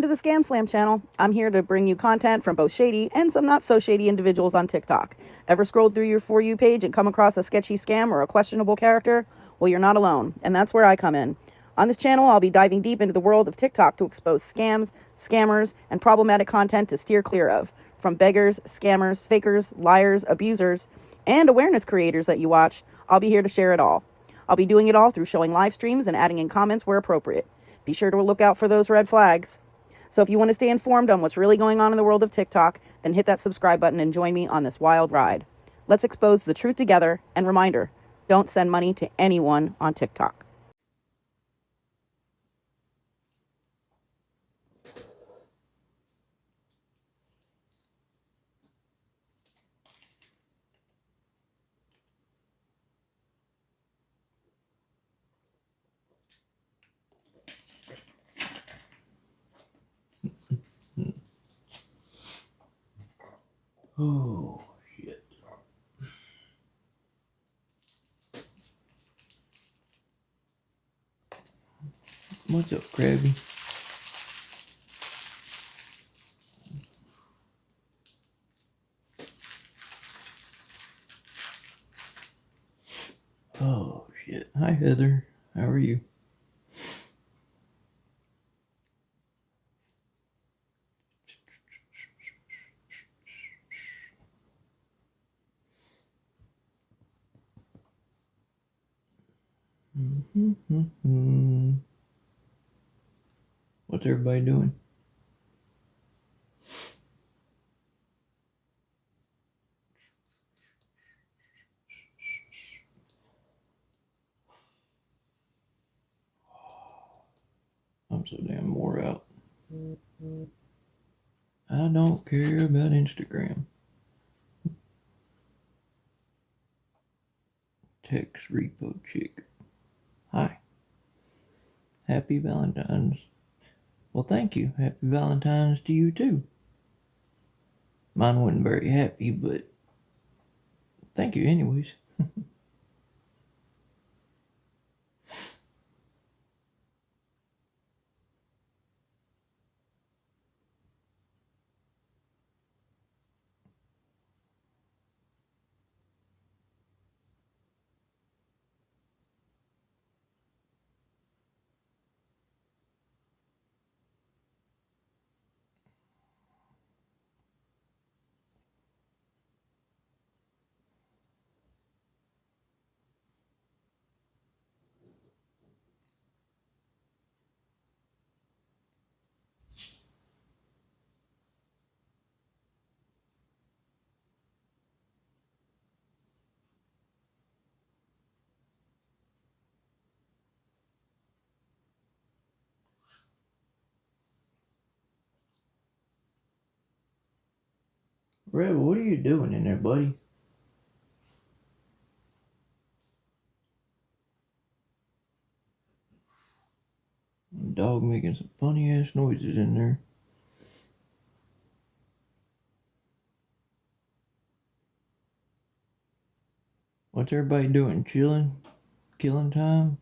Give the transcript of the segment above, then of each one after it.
to the Scam Slam channel. I'm here to bring you content from both shady and some not so shady individuals on TikTok. Ever scrolled through your For You page and come across a sketchy scam or a questionable character? Well, you're not alone, and that's where I come in. On this channel, I'll be diving deep into the world of TikTok to expose scams, scammers, and problematic content to steer clear of. From beggars, scammers, fakers, liars, abusers, and awareness creators that you watch, I'll be here to share it all. I'll be doing it all through showing live streams and adding in comments where appropriate. Be sure to look out for those red flags. So if you want to stay informed on what's really going on in the world of TikTok, then hit that subscribe button and join me on this wild ride. Let's expose the truth together, and reminder, don't send money to anyone on TikTok. Oh, shit. What's up, Krabby? Oh, shit. Hi, Heather. How are you? What's everybody doing? I'm so damn wore out. I don't care about Instagram. Text repo chick. Hi. Happy Valentine's. Well, thank you. Happy Valentine's to you, too. Mine wasn't very happy, but thank you anyways. Rebel, what are you doing in there, buddy? Dog making some funny ass noises in there. What's everybody doing? Chilling? Killing time?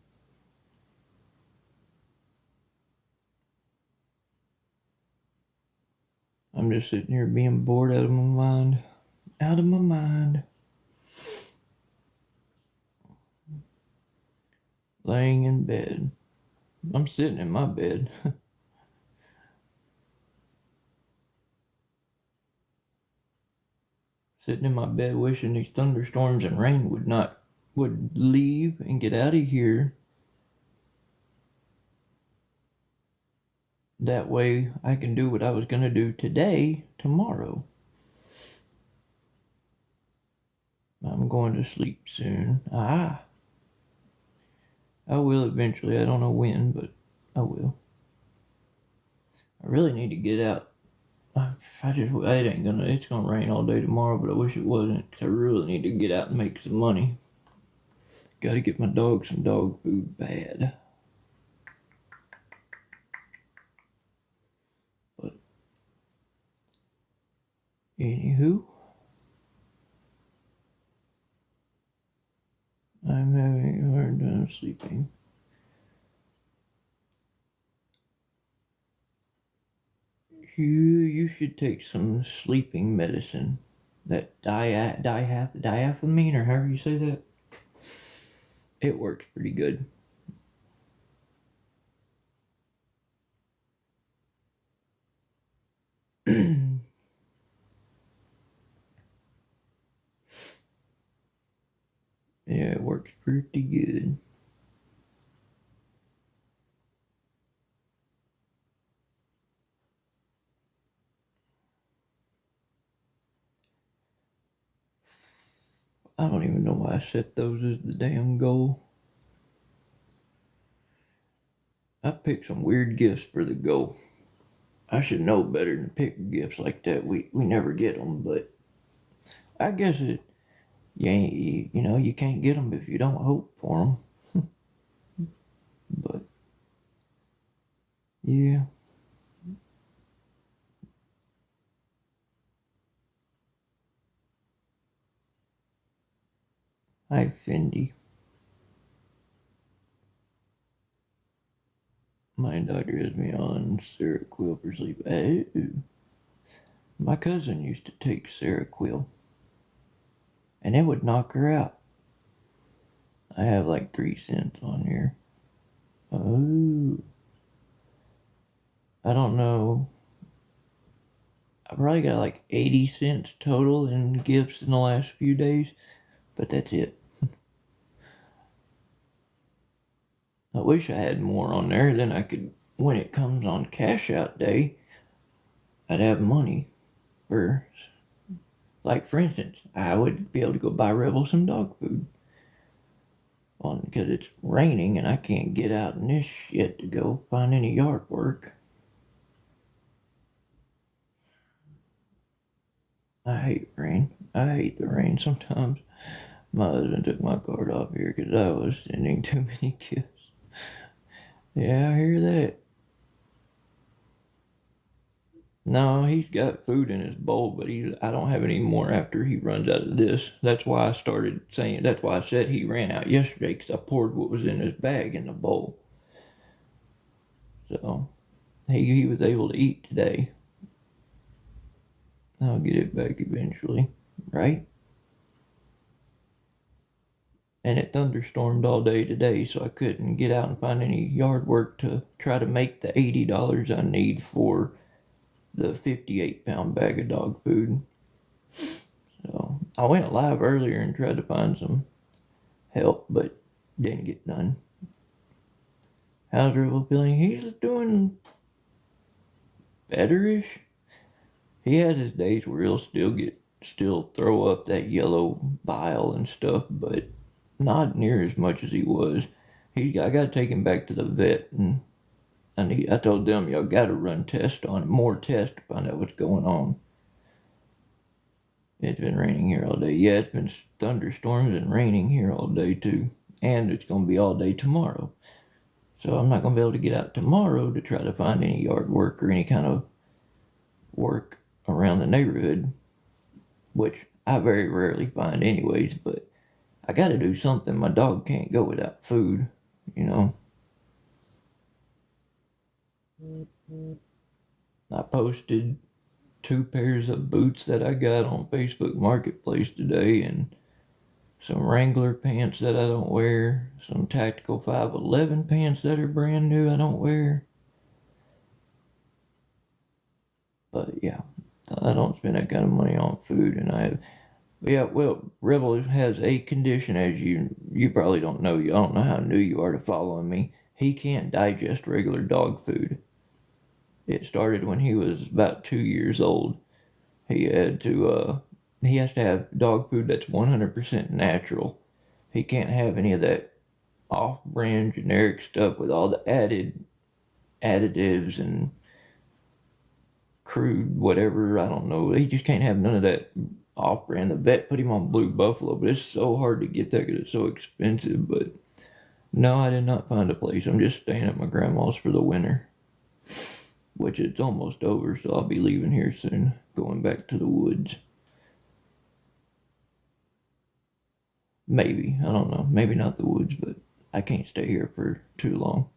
I'm just sitting here being bored out of my mind. Out of my mind. Laying in bed. I'm sitting in my bed. Sitting in my bed wishing these thunderstorms and rain would leave and get out of here. That way I can do what I was gonna do today, tomorrow. I'm going to sleep soon. I will eventually. I don't know when, but I will. I really need to get out. It's gonna rain all day tomorrow, but I wish it wasn't, because I really need to get out and make some money. Gotta get my dog some dog food bad. But, anywho, I'm having a hard time sleeping. You should take some sleeping medicine. That diathamine, or however you say that. It works pretty good. Yeah, it works pretty good. I don't even know why I set those as the damn goal. I picked some weird gifts for the goal. I should know better than pick gifts like that. We never get them, but I guess you can't get them if you don't hope for them. But yeah, hi Fendi. My doctor has me on Seroquel for sleep. Oh, my cousin used to take Seroquel, and it would knock her out. I have like 3 cents on here. Oh, I don't know. I probably got like 80 cents total in gifts in the last few days, but that's it. I wish I had more on there, then I could, when it comes on cash out day, I'd have money for, like for instance, I would be able to go buy Rebel some dog food. Because it's raining and I can't get out in this shit to go find any yard work. I hate rain. I hate the rain sometimes. My husband took my card off here because I was sending too many gifts. Yeah, I hear that. No, he's got food in his bowl, but I don't have any more after he runs out of this. That's why I started saying, that's why I said he ran out yesterday, because I poured what was in his bag in the bowl. So, he was able to eat today. I'll get it back eventually, right? And it thunderstormed all day today, so I couldn't get out and find any yard work to try to make the $80 I need for the 58-pound bag of dog food. So I went live earlier and tried to find some help, but didn't get none. How's Rebel feeling? He's doing betterish. He has his days where he'll still throw up that yellow bile and stuff, but not near as much as he was. I got to take him back to the vet, and I told them, y'all got to run tests on him, more tests to find out what's going on. It's been raining here all day. Yeah, it's been thunderstorms and raining here all day too, and it's going to be all day tomorrow. So I'm not going to be able to get out tomorrow to try to find any yard work or any kind of work around the neighborhood, which I very rarely find anyways, but I gotta do something. My dog can't go without food, you know. I posted 2 pairs of boots that I got on Facebook Marketplace today, and some Wrangler pants that I don't wear, some Tactical 511 pants that are brand new I don't wear. But yeah, I don't spend that kind of money on food, and I have. Yeah, well, Rebel has a condition, as you probably don't know. You don't know how new you are to following me. He can't digest regular dog food. It started when he was about 2 years old. He he has to have dog food that's 100% natural. He can't have any of that off-brand generic stuff with all the additives and crude whatever. I don't know. He just can't have none of that off-brand. The vet put him on Blue Buffalo, but it's so hard to get that because it's so expensive. But no, I did not find a place. I'm just staying at my grandma's for the winter, which it's almost over, so I'll be leaving here soon, going back to the woods. Maybe, I don't know, maybe not the woods, but I can't stay here for too long.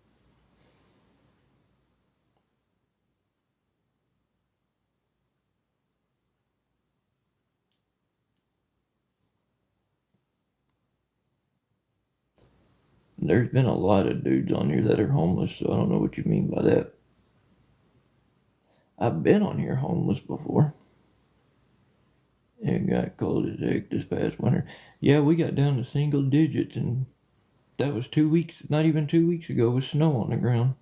there's been a lot of dudes on here that are homeless, so I don't know what you mean by that. I've been on here homeless before. It got cold as heck this past winter. Yeah, we got down to single digits, and that was 2 weeks, not even 2 weeks ago, with snow on the ground.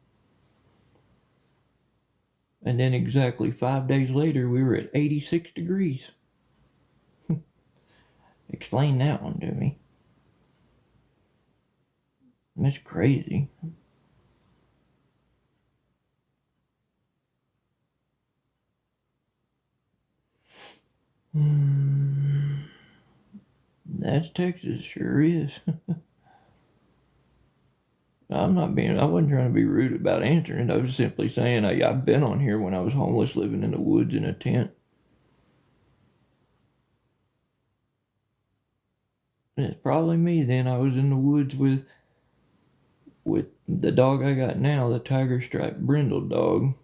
And then exactly 5 days later, we were at 86 degrees. Explain that one to me. That's crazy. That's Texas, sure is. I wasn't trying to be rude about answering it. I was simply saying I've been on here when I was homeless, living in the woods in a tent. And it's probably me then. I was in the woods with the dog I got now, the tiger stripe brindle dog.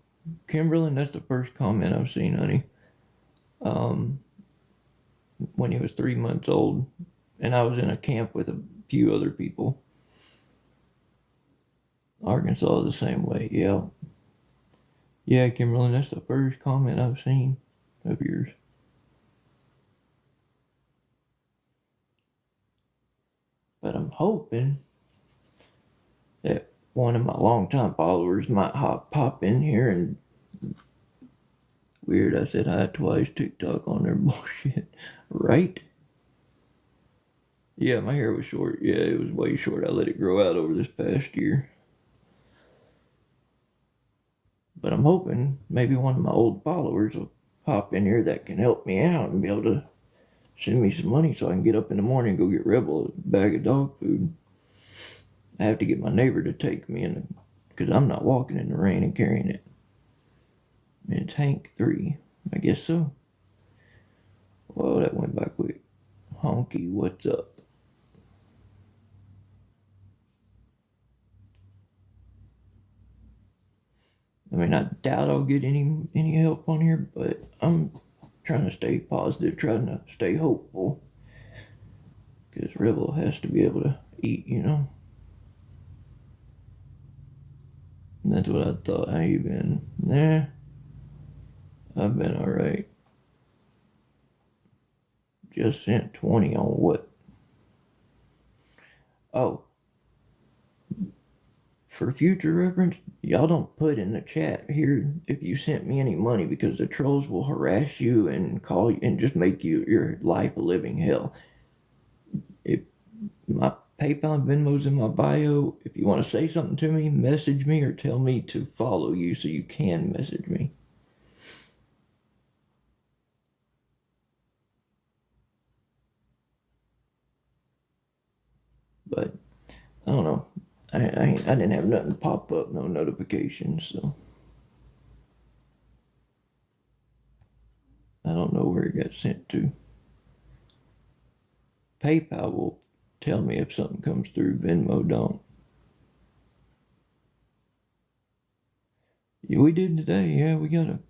Kimberlyn, that's the first comment I've seen, honey. When he was 3 months old, and I was in a camp with a few other people. Arkansas the same way, yeah. Yeah, Kimberlyn, that's the first comment I've seen of yours. But I'm hoping that one of my longtime followers might pop in here and weird, I said hi twice, TikTok on their bullshit. Right? Yeah, my hair was short. Yeah, it was way short. I let it grow out over this past year. But I'm hoping maybe one of my old followers will pop in here that can help me out and be able to send me some money so I can get up in the morning and go get Rebel a bag of dog food. I have to get my neighbor to take me in because I'm not walking in the rain and carrying it. And it's Hank 3. I guess so. Whoa, that went by quick. Honky, what's up? I mean, I doubt I'll get any help on here, but I'm trying to stay positive, trying to stay hopeful. Because Rebel has to be able to eat, you know? And that's what I thought. How you been? Nah, I've been alright. Just sent 20 on what? Oh, for future reference, y'all don't put in the chat here if you sent me any money because the trolls will harass you and call you and just make your life a living hell. If my PayPal and Venmo's in my bio, if you want to say something to me, message me or tell me to follow you so you can message me. But I don't know. I didn't have nothing pop up, no notifications, so I don't know where it got sent to. PayPal will tell me if something comes through. Venmo don't. Yeah, we did today. Yeah, we got a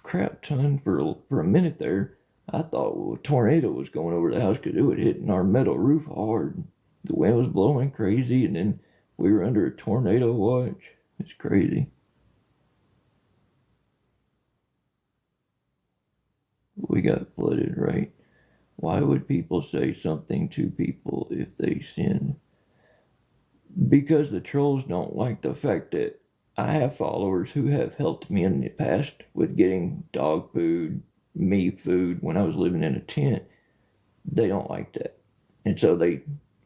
crap ton for a minute there. I thought a tornado was going over the house because it was hitting our metal roof hard. The wind was blowing crazy, and then we were under a tornado watch. It's crazy. We got flooded, right? Why would people say something to people if they sin? Because the trolls don't like the fact that I have followers who have helped me in the past with getting dog food, me food when I was living in a tent. They don't like that. And so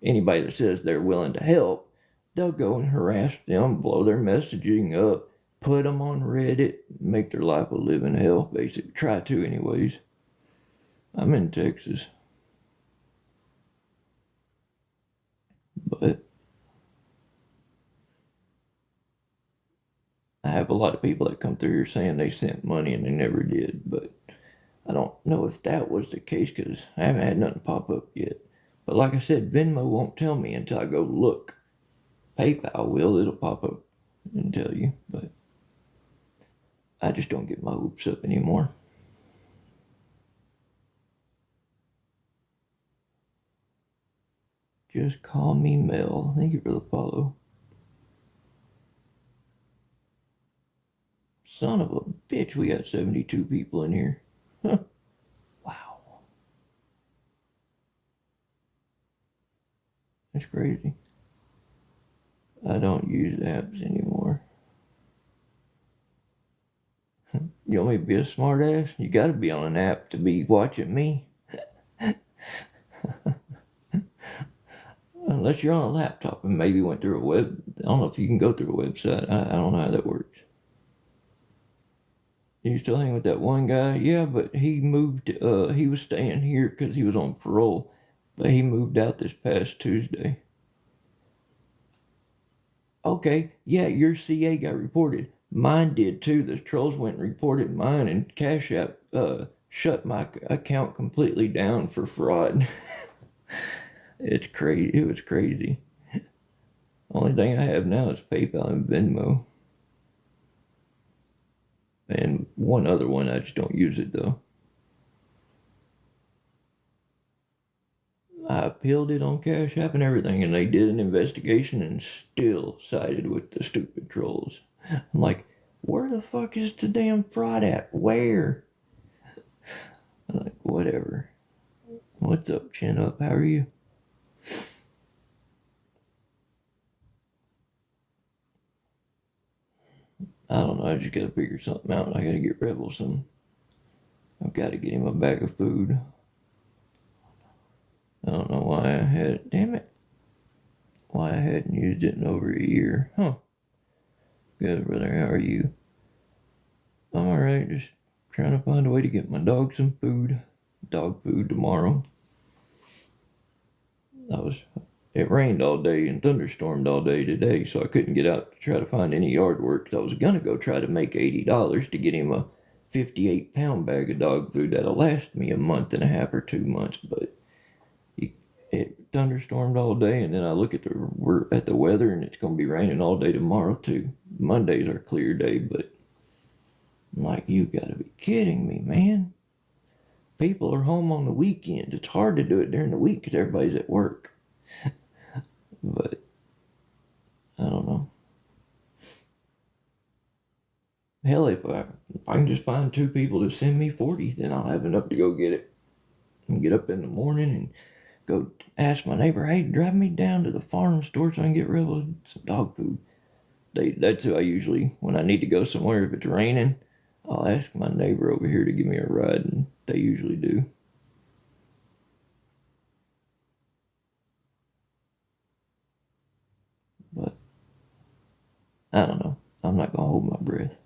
anybody that says they're willing to help, they'll go and harass them, blow their messaging up, put them on Reddit, make their life a living hell, basically. Try to, anyways. I'm in Texas. But I have a lot of people that come through here saying they sent money and they never did. But I don't know if that was the case because I haven't had nothing pop up yet. But like I said, Venmo won't tell me until I go look. PayPal will. It'll pop up and tell you. But I just don't get my hopes up anymore. Just call me Mel. Thank you for the follow. Son of a bitch, we got 72 people in here. Huh. Wow. That's crazy. I don't use apps anymore. You want me to be a smartass? You gotta be on an app to be watching me. Unless you're on a laptop and maybe went through a web. I don't know if you can go through a website. I don't know how that works. You still hang with that one guy? Yeah, but he moved. He was staying here because he was on parole, but he moved out this past Tuesday. Okay, yeah, your CA got reported. Mine did too. The trolls went and reported mine, and Cash App shut my account completely down for fraud. It's crazy. It was crazy. Only thing I have now is PayPal and Venmo. And one other one, I just don't use it though. I appealed it on Cash App and everything, and they did an investigation and still sided with the stupid trolls. I'm like, where the fuck is the damn fraud at? Where? I'm like, whatever. What's up, Chin Up? How are you? I don't know. I just gotta figure something out. I gotta get Rebel some. I've gotta get him a bag of food. I don't know why I had. Damn it. Why I hadn't used it in over a year. Huh. Good, brother. How are you? I'm alright. Just trying to find a way to get my dog some food. Dog food tomorrow. It rained all day and thunderstormed all day today, so I couldn't get out to try to find any yard work. I was gonna go try to make $80 to get him a 58-pound bag of dog food that'll last me a month and a half or 2 months, but it thunderstormed all day, and then I look at the weather, and it's gonna be raining all day tomorrow too. Monday's our clear day, but I'm like, you gotta be kidding me, man. People are home on the weekends. It's hard to do it during the week because everybody's at work. But I don't know. Hell, if I can just find 2 people to send me 40, then I'll have enough to go get it. And get up in the morning and go ask my neighbor, hey, drive me down to the farm store so I can get rid of some dog food. That's who I usually, when I need to go somewhere, if it's raining, I'll ask my neighbor over here to give me a ride, and they usually do. But I don't know. I'm not gonna hold my breath.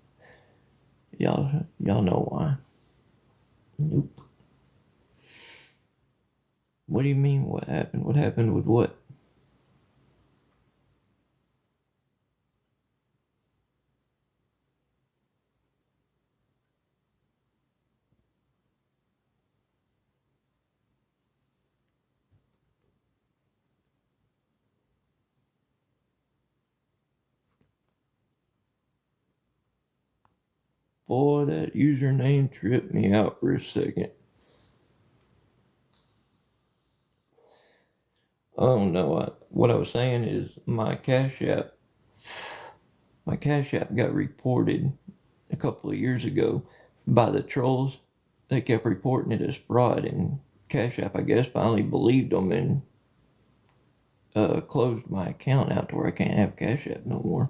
Y'all know why. Nope. What do you mean? What happened? What happened with what? Boy, that username tripped me out for a second. Oh no, what I was saying is my Cash App got reported a couple of years ago by the trolls. They kept reporting it as fraud, and Cash App, I guess, finally believed them and closed my account out to where I can't have Cash App no more.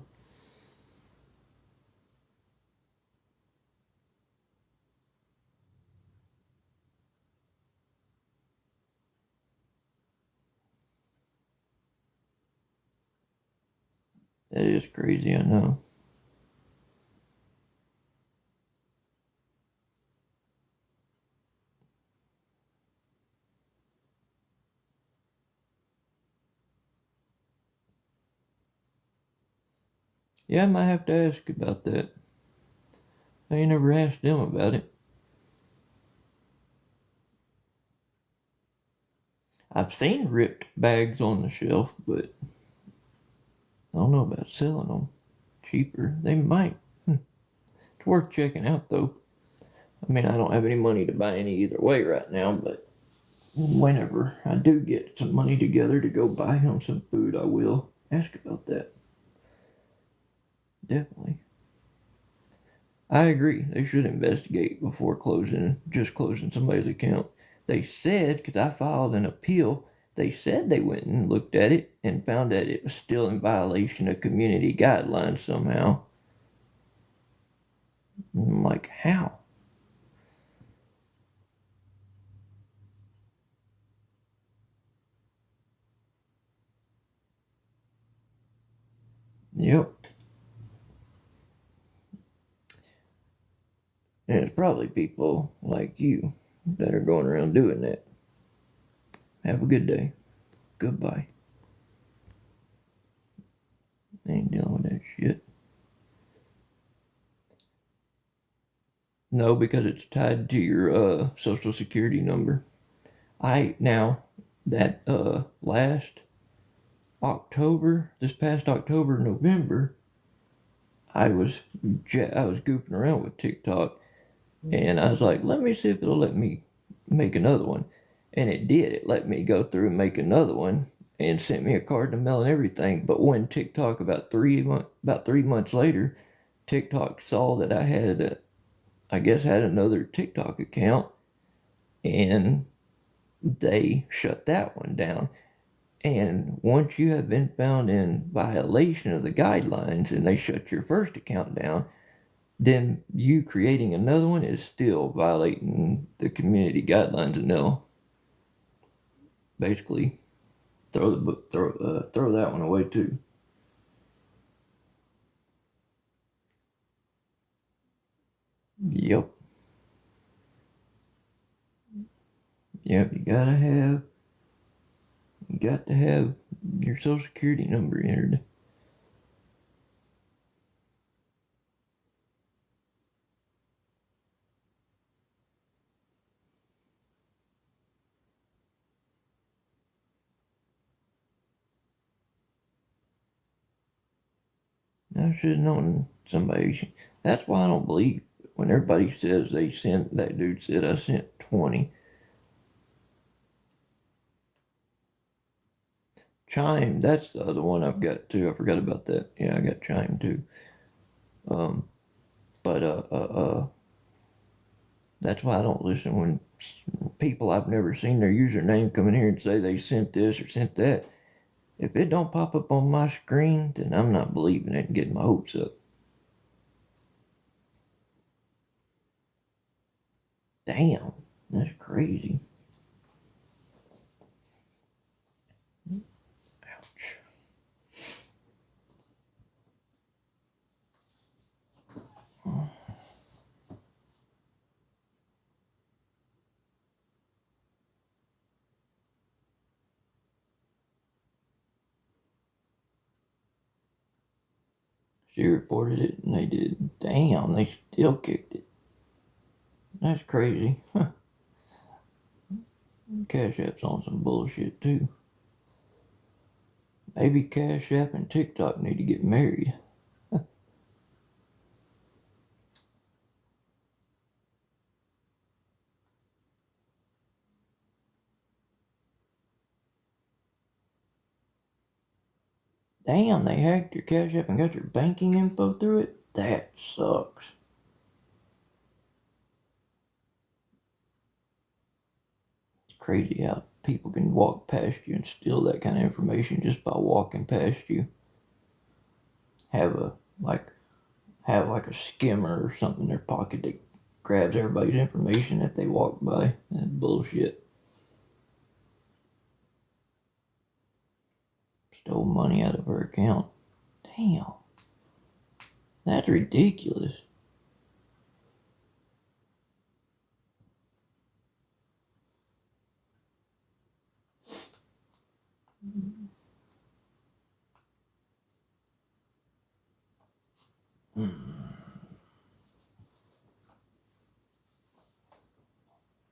That is crazy, I know. Yeah, I might have to ask about that. I ain't never asked them about it. I've seen ripped bags on the shelf, but I don't know about selling them cheaper. They might. It's worth checking out, though. I mean, I don't have any money to buy any either way right now, but whenever I do get some money together to go buy him some food, I will ask about that. Definitely. I agree. They should investigate before closing somebody's account. They said, because I filed an appeal, they said they went and looked at it and found that it was still in violation of community guidelines somehow. I'm like, how? Yep. And it's probably people like you that are going around doing that. Have a good day. Goodbye. Ain't dealing with that shit. No, because it's tied to your social security number. I now that last October, this past October, November, I was I was goofing around with TikTok, and I was like, let me see if it'll let me make another one, and it did. It let me go through and make another one, and sent me a card in the mail and everything. But when TikTok about 3 months later, TikTok saw that I had I guess had another TikTok account, and they shut that one down. And once you have been found in violation of the guidelines and they shut your first account down, then you creating another one is still violating the community guidelines, and they'll basically throw that one away too. Yep. Yep. You got to have your social security number entered. I should have known somebody. That's why I don't believe when everybody says they sent. That dude said I sent 20. Chime. That's the other one I've got too. I forgot about that. Yeah, I got Chime too. Um, but that's why I don't listen when people I've never seen their username come in here and say they sent this or sent that. If it don't pop up on my screen, then I'm not believing it and getting my hopes up. Damn, that's crazy. Ouch. She reported it and they did. Damn, they still kicked it. That's crazy. Huh. Cash App's on some bullshit too. Maybe Cash App and TikTok need to get married. Damn, they hacked your Cash App and got your banking info through it? That sucks. It's crazy how people can walk past you and steal that kind of information just by walking past you. Have a like have like a skimmer or something in their pocket that grabs everybody's information that they walk by. That's bullshit. Stole money out of her account. Damn. That's ridiculous.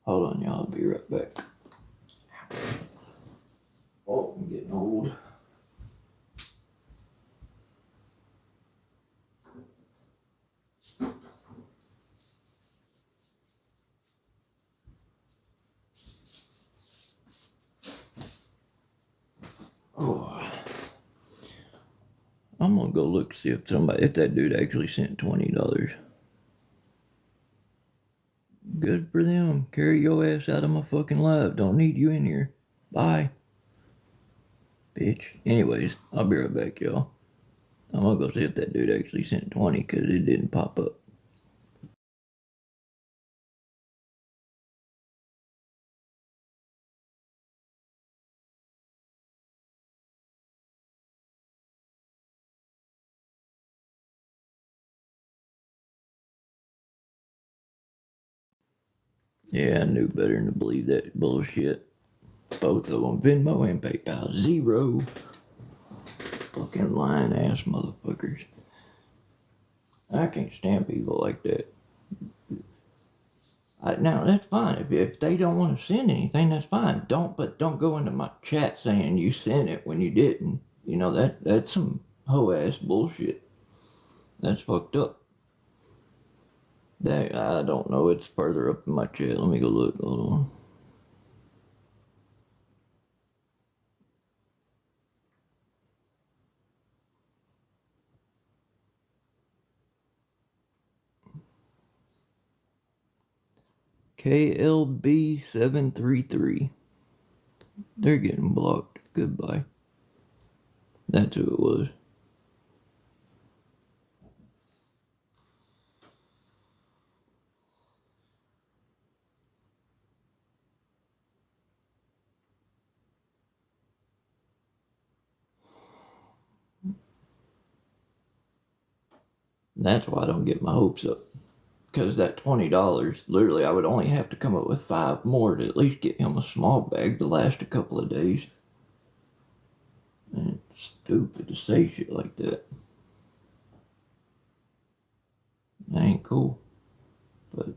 Hold on, y'all. I'll be right back. Oh, I'm getting old. I'm gonna go look see if that dude actually sent $20. Good for them. Carry your ass out of my fucking life. Don't need you in here. Bye. Bitch. Anyways, I'll be right back, y'all. I'm gonna go see if that dude actually sent 20 because it didn't pop up. Yeah, I knew better than to believe that bullshit. Both of them, Venmo and PayPal, zero. Fucking lying ass motherfuckers. I can't stand people like that. Now that's fine. If they don't want to send anything, that's fine. But don't go into my chat saying you sent it when you didn't. You know that's some hoe ass bullshit. That's fucked up. That I don't know. It's further up in my chat. Let me go look. Hold on. KLB733. They're getting blocked. Goodbye. That's who it was. That's why I don't get my hopes up. Because that $20, literally, I would only have to come up with 5 more to at least get him a small bag to last a couple of days. And it's stupid to say shit like that. That ain't cool. But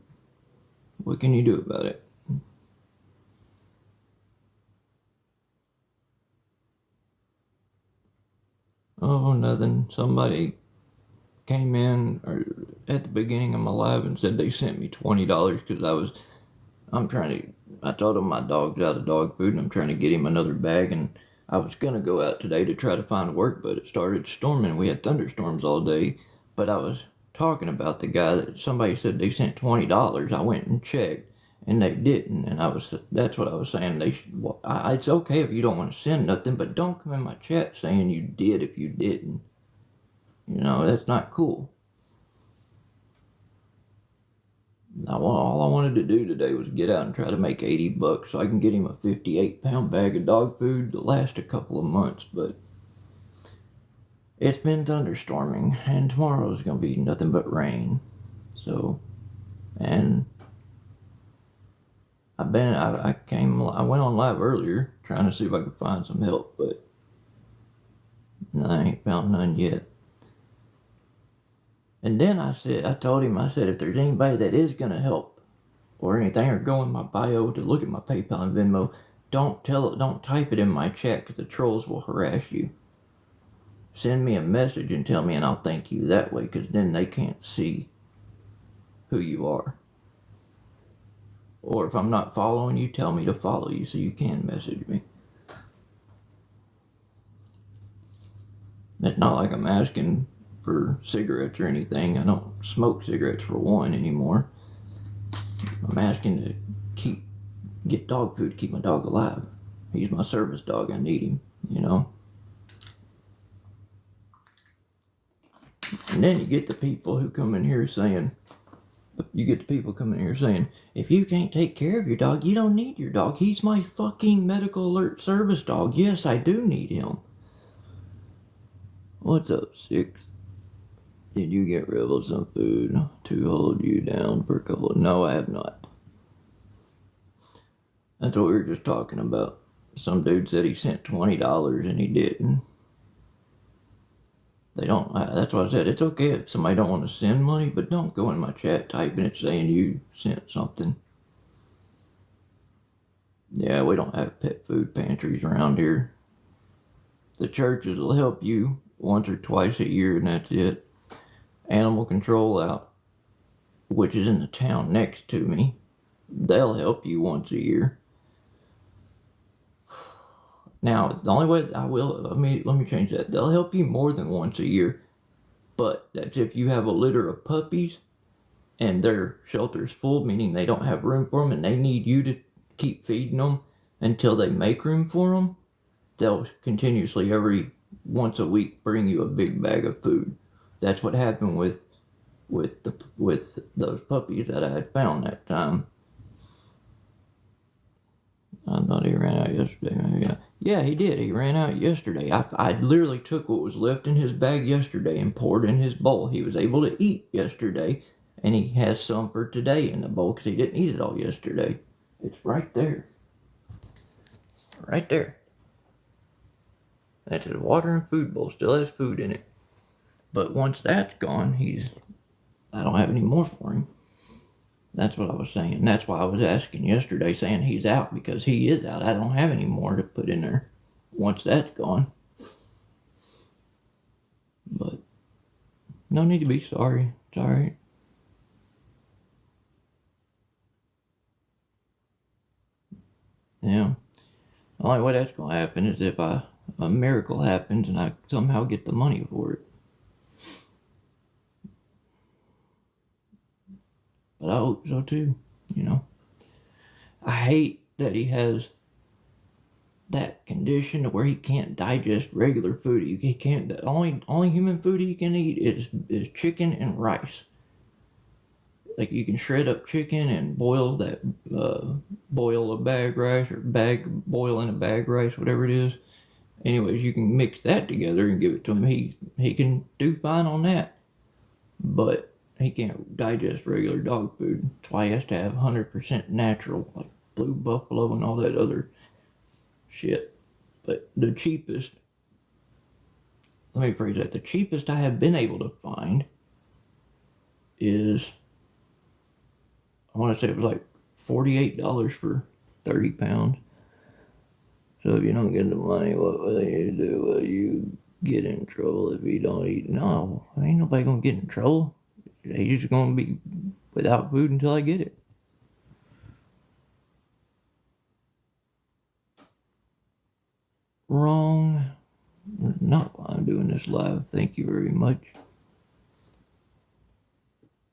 what can you do about it? Oh, nothing. Somebody came in at the beginning of my live and said they sent me $20 because I told them my dog's out of dog food and I'm trying to get him another bag, and I was gonna go out today to try to find work, but it started storming. We had thunderstorms all day, but I was talking about the guy that somebody said they sent $20. I went and checked and they didn't, and that's what I was saying. It's okay if you don't want to send nothing, but don't come in my chat saying you did if you didn't. You know, that's not cool. All I wanted to do today was get out and try to make $80 so I can get him a 58-pound bag of dog food to last a couple of months, but it's been thunderstorming and tomorrow's gonna be nothing but rain. So, and I went on live earlier trying to see if I could find some help, but I ain't found none yet. And then I told him, if there's anybody that is gonna help or anything, or go in my bio to look at my PayPal and Venmo, don't type it in my chat because the trolls will harass you. Send me a message and tell me, and I'll thank you that way, because then they can't see who you are. Or if I'm not following you, tell me to follow you so you can message me. It's not like I'm asking for cigarettes or anything. I don't smoke cigarettes for one anymore. I'm asking to get dog food to keep my dog alive. He's my service dog. I need him, you know. And then you get the people who come in here saying, if you can't take care of your dog, you don't need your dog. He's my fucking medical alert service dog. Yes, I do need him. What's up, Six? Did you get Rebel some food to hold you down for a couple? No, I have not. That's what we were just talking about. Some dude said he sent $20 and he didn't. That's why I said it's okay if somebody don't want to send money, but don't go in my chat typing it saying you sent something. Yeah, we don't have pet food pantries around here. The churches will help you once or twice a year, and that's it. Animal Control out, which is in the town next to me, they'll help you once a year. Now, the only way I will, let me change that. They'll help you more than once a year, but that's if you have a litter of puppies and their shelter's full, meaning they don't have room for them and they need you to keep feeding them until they make room for them. They'll continuously every once a week bring you a big bag of food. That's what happened with those puppies that I had found that time. I thought he ran out yesterday. Yeah, he did. He ran out yesterday. I literally took what was left in his bag yesterday and poured in his bowl. He was able to eat yesterday, and he has some for today in the bowl because he didn't eat it all yesterday. It's right there. Right there. That's his water and food bowl. Still has food in it. But once that's gone, I don't have any more for him. That's what I was saying. That's why I was asking yesterday, saying he's out, because he is out. I don't have any more to put in there once that's gone. But no need to be sorry. It's alright. Yeah. The only way that's going to happen is if a miracle happens and I somehow get the money for it. But I hope so too, you know. I hate that he has that condition where he can't digest regular food. He can't. The only human food he can eat is chicken and rice. Like, you can shred up chicken and boil a bag rice, or boil in a bag rice, whatever it is. Anyways, you can mix that together and give it to him. He can do fine on that, but he can't digest regular dog food. That's why he has to have 100% natural, like Blue Buffalo and all that other shit. But the cheapest I have been able to find is, I want to say it was like $48 for 30 pounds. So if you don't get the money, what will you do? Will you get in trouble if you don't eat? No, ain't nobody gonna get in trouble. They just gonna be without food until I get it. Wrong. Not why I'm doing this live. Thank you very much.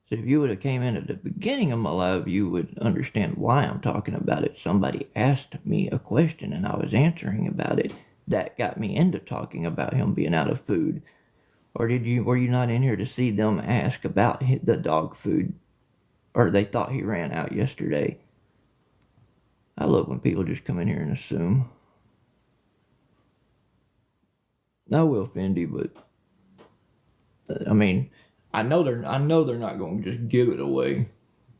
So if you would have came in at the beginning of my live, you would understand why I'm talking about it. Somebody asked me a question and I was answering about it. That got me into talking about him being out of food. Or were you not in here to see them ask about the dog food? Or they thought he ran out yesterday. I love when people just come in here and assume. I will offend you, but I mean, I know they're not going to just give it away,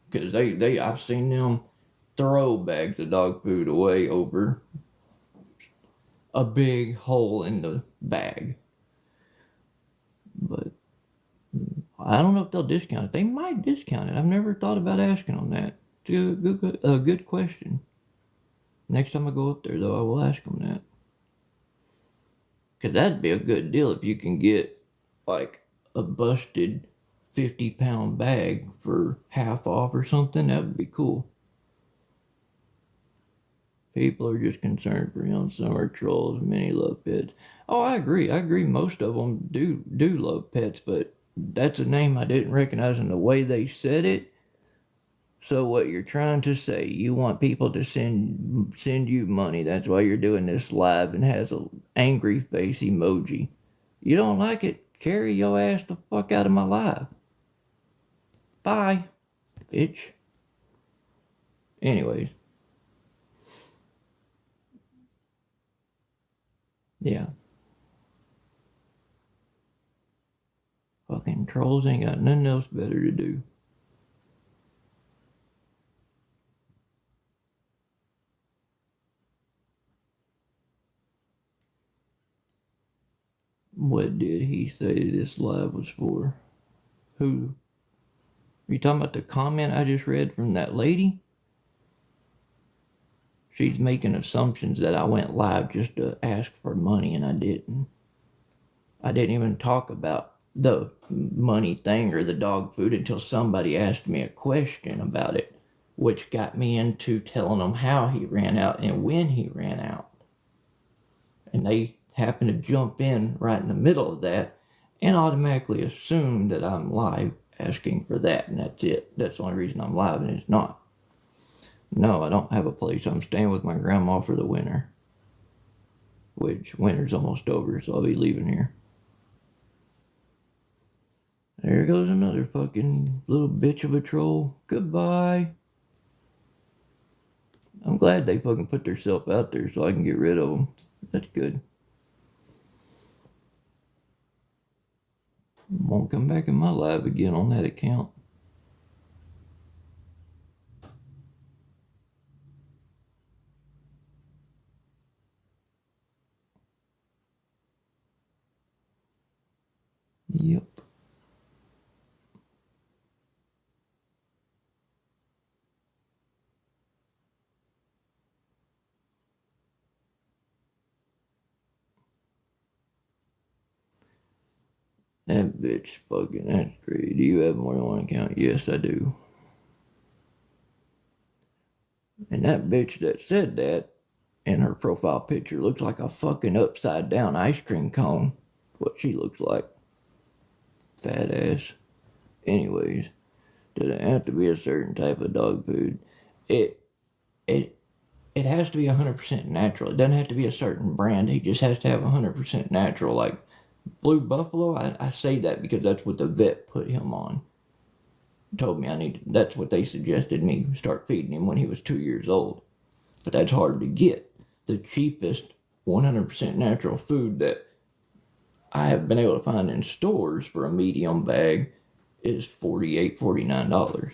because I've seen them throw bags of dog food away over a big hole in the bag. But I don't know if they'll discount it. They might discount it. I've never thought about asking them that. It's a good question. Next time I go up there, though, I will ask them that. Because that'd be a good deal if you can get, like, a busted 50-pound bag for half off or something. That would be cool. People are just concerned for him. Some are trolls, many love pets. Oh, I agree. Most of them do love pets, but that's a name I didn't recognize in the way they said it. So what you're trying to say, you want people to send you money. That's why you're doing this live, and has an angry face emoji. You don't like it? Carry your ass the fuck out of my live. Bye, bitch. Anyways. Yeah. Fucking trolls ain't got nothing else better to do. What did he say this live was for? Who? Are you talking about the comment I just read from that lady? She's making assumptions that I went live just to ask for money, and I didn't. I didn't even talk about the money thing or the dog food until somebody asked me a question about it, which got me into telling them how he ran out and when he ran out. and they happen to jump in right in the middle of that and automatically assume that I'm live asking for that, and that's it. That's the only reason I'm live, and it's not. No, I don't have a place. I'm staying with my grandma for the winter, which winter's almost over, so I'll be leaving here. There goes another fucking little bitch of a troll. Goodbye. I'm glad they fucking put themselves out there so I can get rid of them. That's good. Won't come back in my live again on that account. Yep. That bitch fucking, that's great. Do you have more than one account? Yes, I do. And that bitch that said that in her profile picture looks like a fucking upside down ice cream cone. What she looks like. Fat ass. Anyways, does it have to be a certain type of dog food? It it it has to be 100% natural. It doesn't have to be a certain brand. It just has to have 100% natural. Like Blue Buffalo, I say that because that's what the vet put him on. Told me that's what they suggested me start feeding him when he was 2 years old. But that's hard to get. The cheapest 100% natural food that I have been able to find in stores for a medium bag is $48, $49.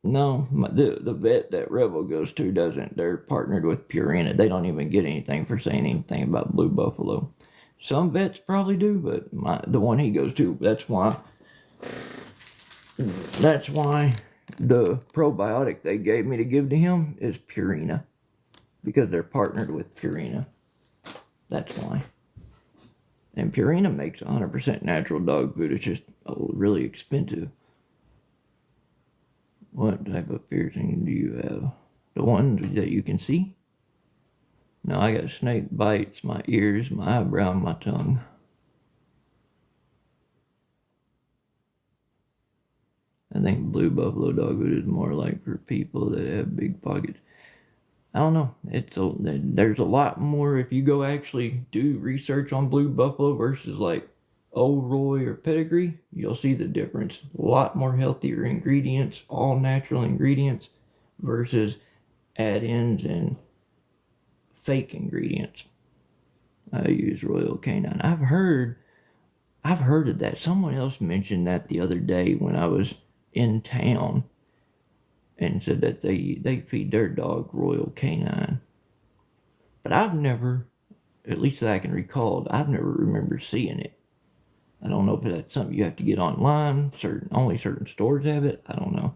No, the vet that Rebel goes to doesn't. They're partnered with Purina. They don't even get anything for saying anything about Blue Buffalo. Some vets probably do, but the one he goes to, that's why the probiotic they gave me to give to him is Purina. Because they're partnered with Purina. That's why. And Purina makes 100% natural dog food. It's just really expensive. What type of piercing do you have? The ones that you can see? No, I got snake bites, my ears, my eyebrow, and my tongue. I think Blue Buffalo dog food is more like for people that have big pockets. I don't know. There's a lot more if you go actually do research on Blue Buffalo versus like Old Roy or Pedigree. You'll see the difference. A lot more healthier ingredients, all natural ingredients, versus add-ins and fake ingredients. I use Royal Canine. I've heard of that. Someone else mentioned that the other day when I was in town, and said that they feed their dog Royal Canine. But I've never, at least that I can recall, I've never remembered seeing it. I don't know if that's something you have to get online. Only certain stores have it. I don't know.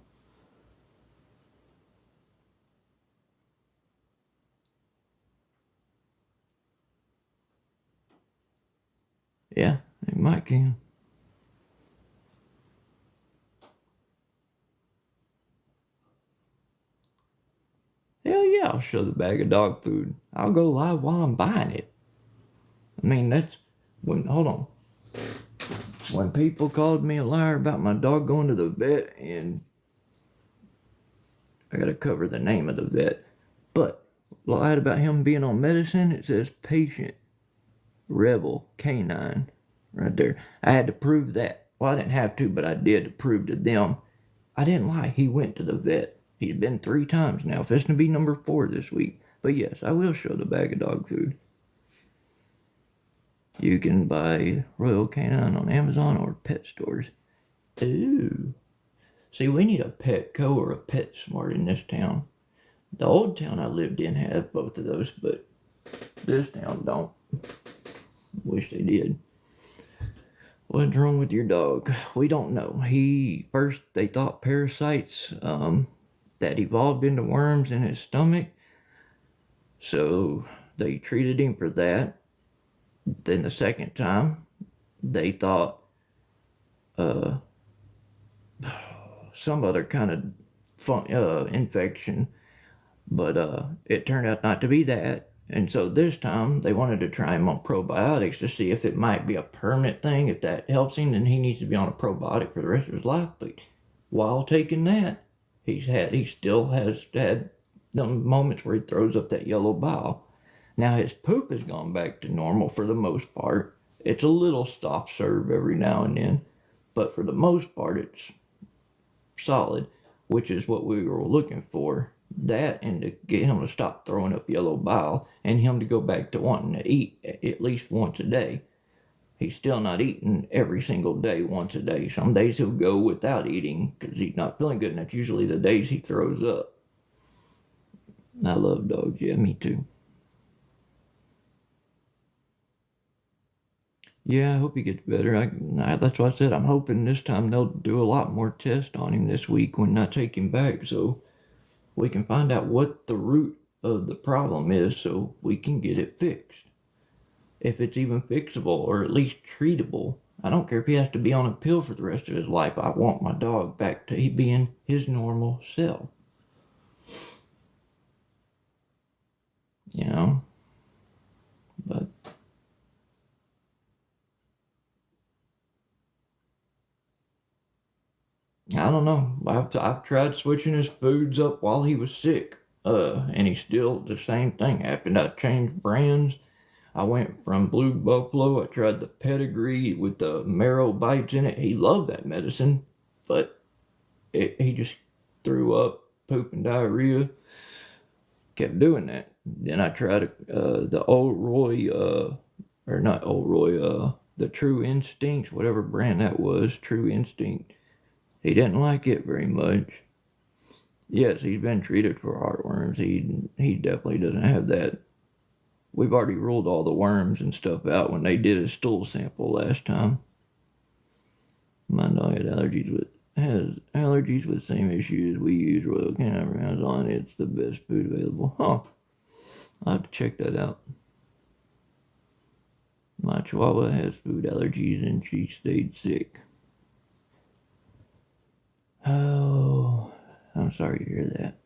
Yeah, it might can. Hell yeah, I'll show the bag of dog food. I'll go live while I'm buying it. I mean, that's hold on. When people called me a liar about my dog going to the vet, and I gotta cover the name of the vet, but lied about him being on medicine, it says patient Rebel Canine right there. I had to prove that. Well, I didn't have to, but I did to prove to them. I didn't lie. He went to the vet. He's been 3 times now. It's going to be number 4 this week. But yes, I will show the bag of dog food. You can buy Royal Canine on Amazon or pet stores. Ooh. See, we need a Petco or a PetSmart in this town. The old town I lived in had both of those, but this town don't. Wish they did. What's wrong with your dog? We don't know. They thought parasites that evolved into worms in his stomach. So they treated him for that. Then the second time, they thought some other kind of infection But it turned out not to be that. And so this time they wanted to try him on probiotics to see if it might be a permanent thing. If that helps him, then he needs to be on a probiotic for the rest of his life. But while taking that, he still has had the moments where he throws up that yellow bile. Now his poop has gone back to normal for the most part. It's a little soft serve every now and then, but for the most part it's solid, which is what we were looking for. That and to get him to stop throwing up yellow bile and him to go back to wanting to eat at least once a day. He's still not eating every single day, once a day. Some days he'll go without eating because he's not feeling good, and that's usually the days he throws up. I love dogs. Yeah, me too. Yeah, I hope he gets better. That's why I said I'm hoping this time they'll do a lot more tests on him this week when I take him back, so we can find out what the root of the problem is, so we can get it fixed. If it's even fixable or at least treatable. I don't care if he has to be on a pill for the rest of his life. I want my dog back to being his normal self. You know? But I don't know. I've tried switching his foods up while he was sick. And he's still the same thing happened. I changed brands. I went from Blue Buffalo. I tried the Pedigree with the marrow bites in it. He loved that medicine, but he just threw up, poop, and diarrhea. Kept doing that. Then I tried the Old Roy, or not Old Roy, the True Instincts, whatever brand that was, True Instinct. He didn't like it very much. Yes, he's been treated for heartworms. He definitely doesn't have that. We've already ruled all the worms and stuff out when they did a stool sample last time. My dog has allergies with the same issues we use Royal Canin rounds on. It's the best food available. Huh. I'll have to check that out. My Chihuahua has food allergies and she stayed sick. Oh, I'm sorry to hear that.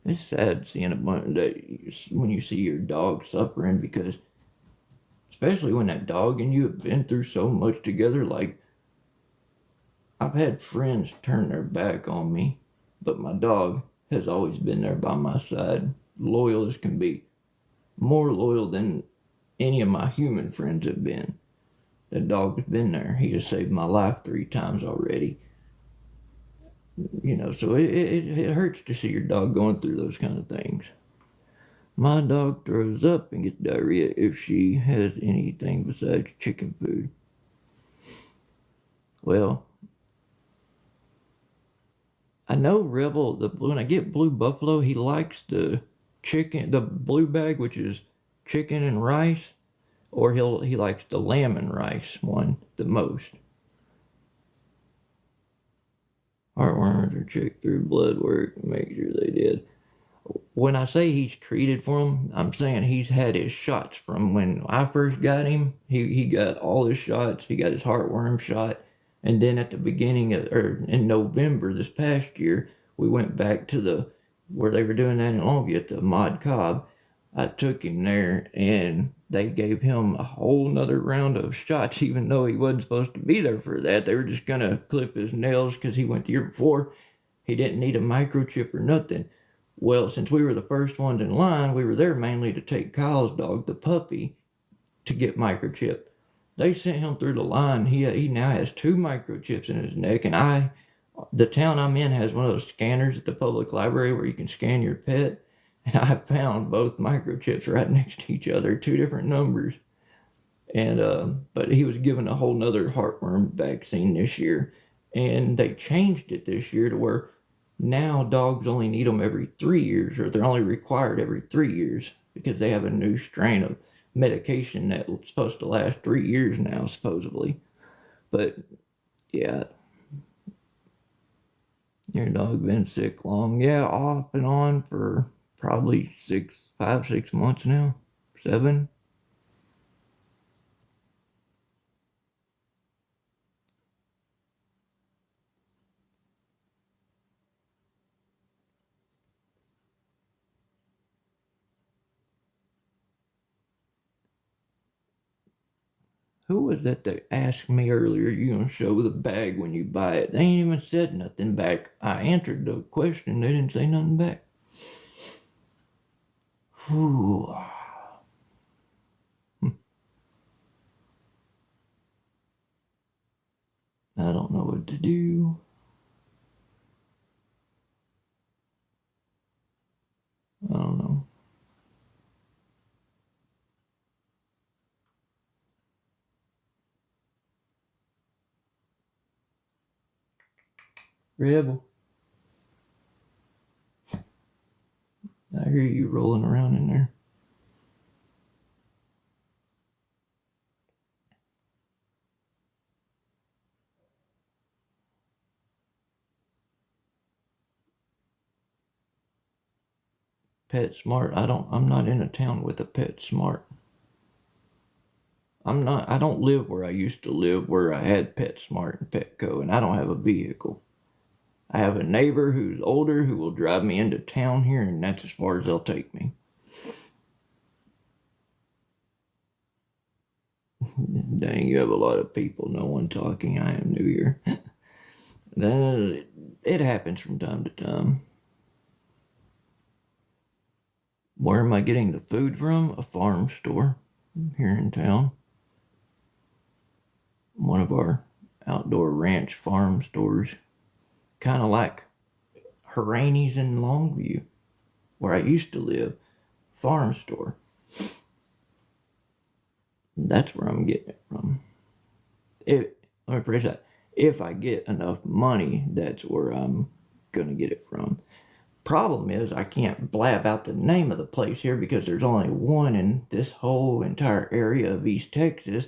It's sad seeing a bunch that when you see your dog suffering, because especially when that dog and you have been through so much together. Like, I've had friends turn their back on me, but my dog has always been there by my side, loyal as can be, more loyal than any of my human friends have been. That dog has been there. He has saved my life 3 times already. You know, so it hurts to see your dog going through those kind of things. My dog throws up and gets diarrhea if she has anything besides chicken food. Well, I know Rebel, when I get Blue Buffalo, he likes the chicken, the blue bag, which is chicken and rice, or he likes the lamb and rice one the most. Heartworms are checked through blood work and make sure they did. When I say he's treated for them, I'm saying he's had his shots from when I first got him. He got all his shots. He got his heartworm shot. And then at the beginning of, or in November this past year, we went back to where they were doing that in Longview at the Mod Cobb. I took him there and they gave him a whole nother round of shots, even though he wasn't supposed to be there for that. They were just going to clip his nails because he went the year before. He didn't need a microchip or nothing. Well, since we were the first ones in line, we were there mainly to take Kyle's dog, the puppy, to get microchipped. They sent him through the line. He now has 2 microchips in his neck, and the town I'm in has one of those scanners at the public library where you can scan your pet, and I found both microchips right next to each other, 2 different numbers. And but he was given a whole nother heartworm vaccine this year, and they changed it this year to where now dogs only need them every 3 years, or they're only required every 3 years, because they have a new strain of medication that's supposed to last 3 years now, supposedly. But yeah, your dog been sick long? Yeah, off and on for probably 5, 6 months now, 7. Who was that asked me earlier, you gonna show the bag when you buy it? They ain't even said nothing back. I answered the question, they didn't say nothing back. Whew. I don't know what to do. I don't know. Rebel, I hear you rolling around in there. PetSmart. I'm not in a town with a PetSmart. I don't live where I used to live where I had PetSmart and Petco, and I don't have a vehicle. I have a neighbor who's older who will drive me into town here, and that's as far as they'll take me. Dang, you have a lot of people. No one talking. I am new here. It happens from time to time. Where am I getting the food from? A farm store here in town. One of our outdoor ranch farm stores. Kind of like Harani's in Longview, where I used to live. Farm store. That's where I'm getting it from. Let me phrase that. If I get enough money, that's where I'm gonna get it from. Problem is, I can't blab out the name of the place here because there's only one in this whole entire area of East Texas,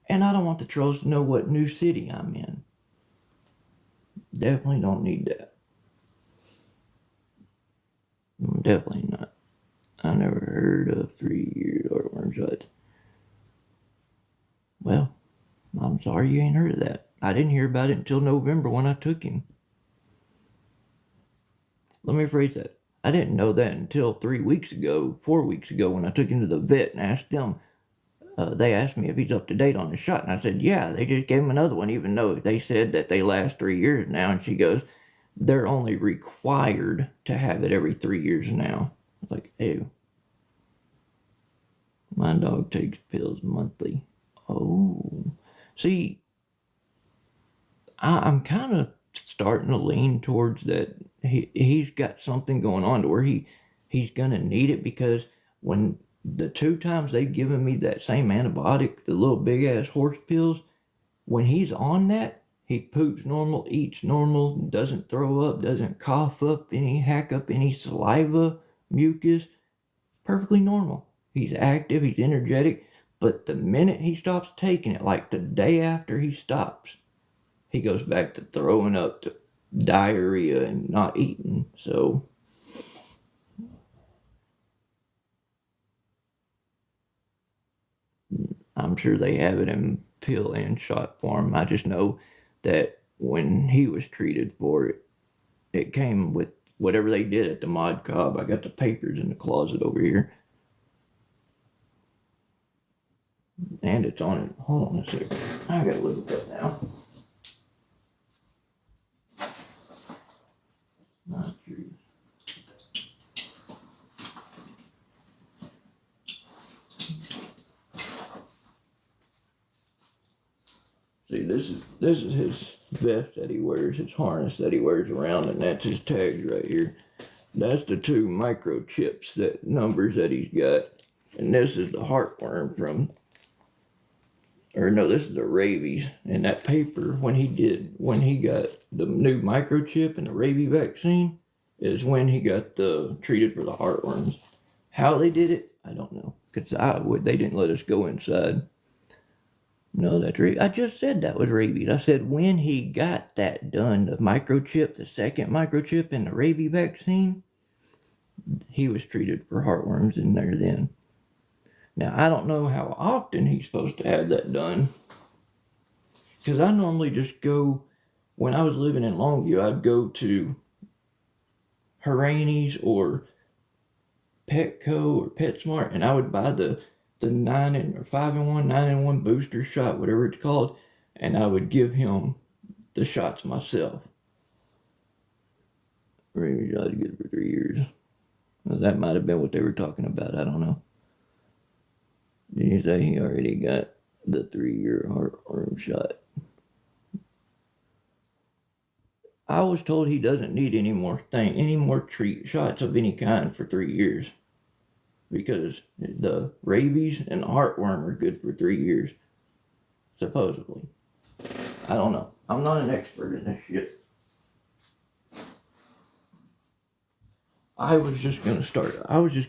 and I don't want the trolls to know what new city I'm in. Definitely don't need that. Definitely not. I never heard of 3-year heartworms, but well, I'm sorry you ain't heard of that. I didn't hear about it until November when I took him. Let me rephrase that. I didn't know that until 4 weeks ago, when I took him to the vet and asked them. They asked me if he's up to date on the shot, and I said, yeah, they just gave him another one, even though they said that they last 3 years now. And she goes, they're only required to have it every 3 years now. I was like, ew. My dog takes pills monthly. Oh. See, I'm kind of starting to lean towards that. He's got something going on to where he's gonna need it, because when the 2 times they've given me that same antibiotic, the little big ass horse pills, when he's on that, he poops normal, eats normal, doesn't throw up, doesn't cough up any, hack up any saliva, mucus, perfectly normal. He's active, he's energetic, but the minute he stops taking it, like the day after he stops, he goes back to throwing up, to diarrhea, and not eating. So I'm sure they have it in pill and shot form. I just know that when he was treated for it, it came with whatever they did at the Mod Cobb. I got the papers in the closet over here. And it's on it. Hold on a second. I gotta look at that now. Not curious. See, this is his vest that he wears, his harness that he wears around, and that's his tags right here. That's the 2 microchips, that numbers that he's got, and this is the heartworm from, or no, this is the rabies. And that paper, when he got the new microchip and the rabies vaccine, is when he got treated for the heartworms. How they did it, I don't know, because they didn't let us go inside. No, that's rabies. I just said that was rabies. I said when he got that done, the microchip, the second microchip, and the rabies vaccine, he was treated for heartworms in there then. Now, I don't know how often he's supposed to have that done, because I normally just go, when I was living in Longview, I'd go to Harani's or Petco or PetSmart, and I would buy the the 5-in-1, 9-in-1 booster shot, whatever it's called, and I would give him the shots myself. Rabies shot is good for 3 years. Well, that might have been what they were talking about. I don't know. Did you say he already got the 3-year heartworm shot? I was told he doesn't need any more shots of any kind for 3 years, because the rabies and the heartworm are good for 3 years, supposedly. I don't know. I'm not an expert in this shit. I was just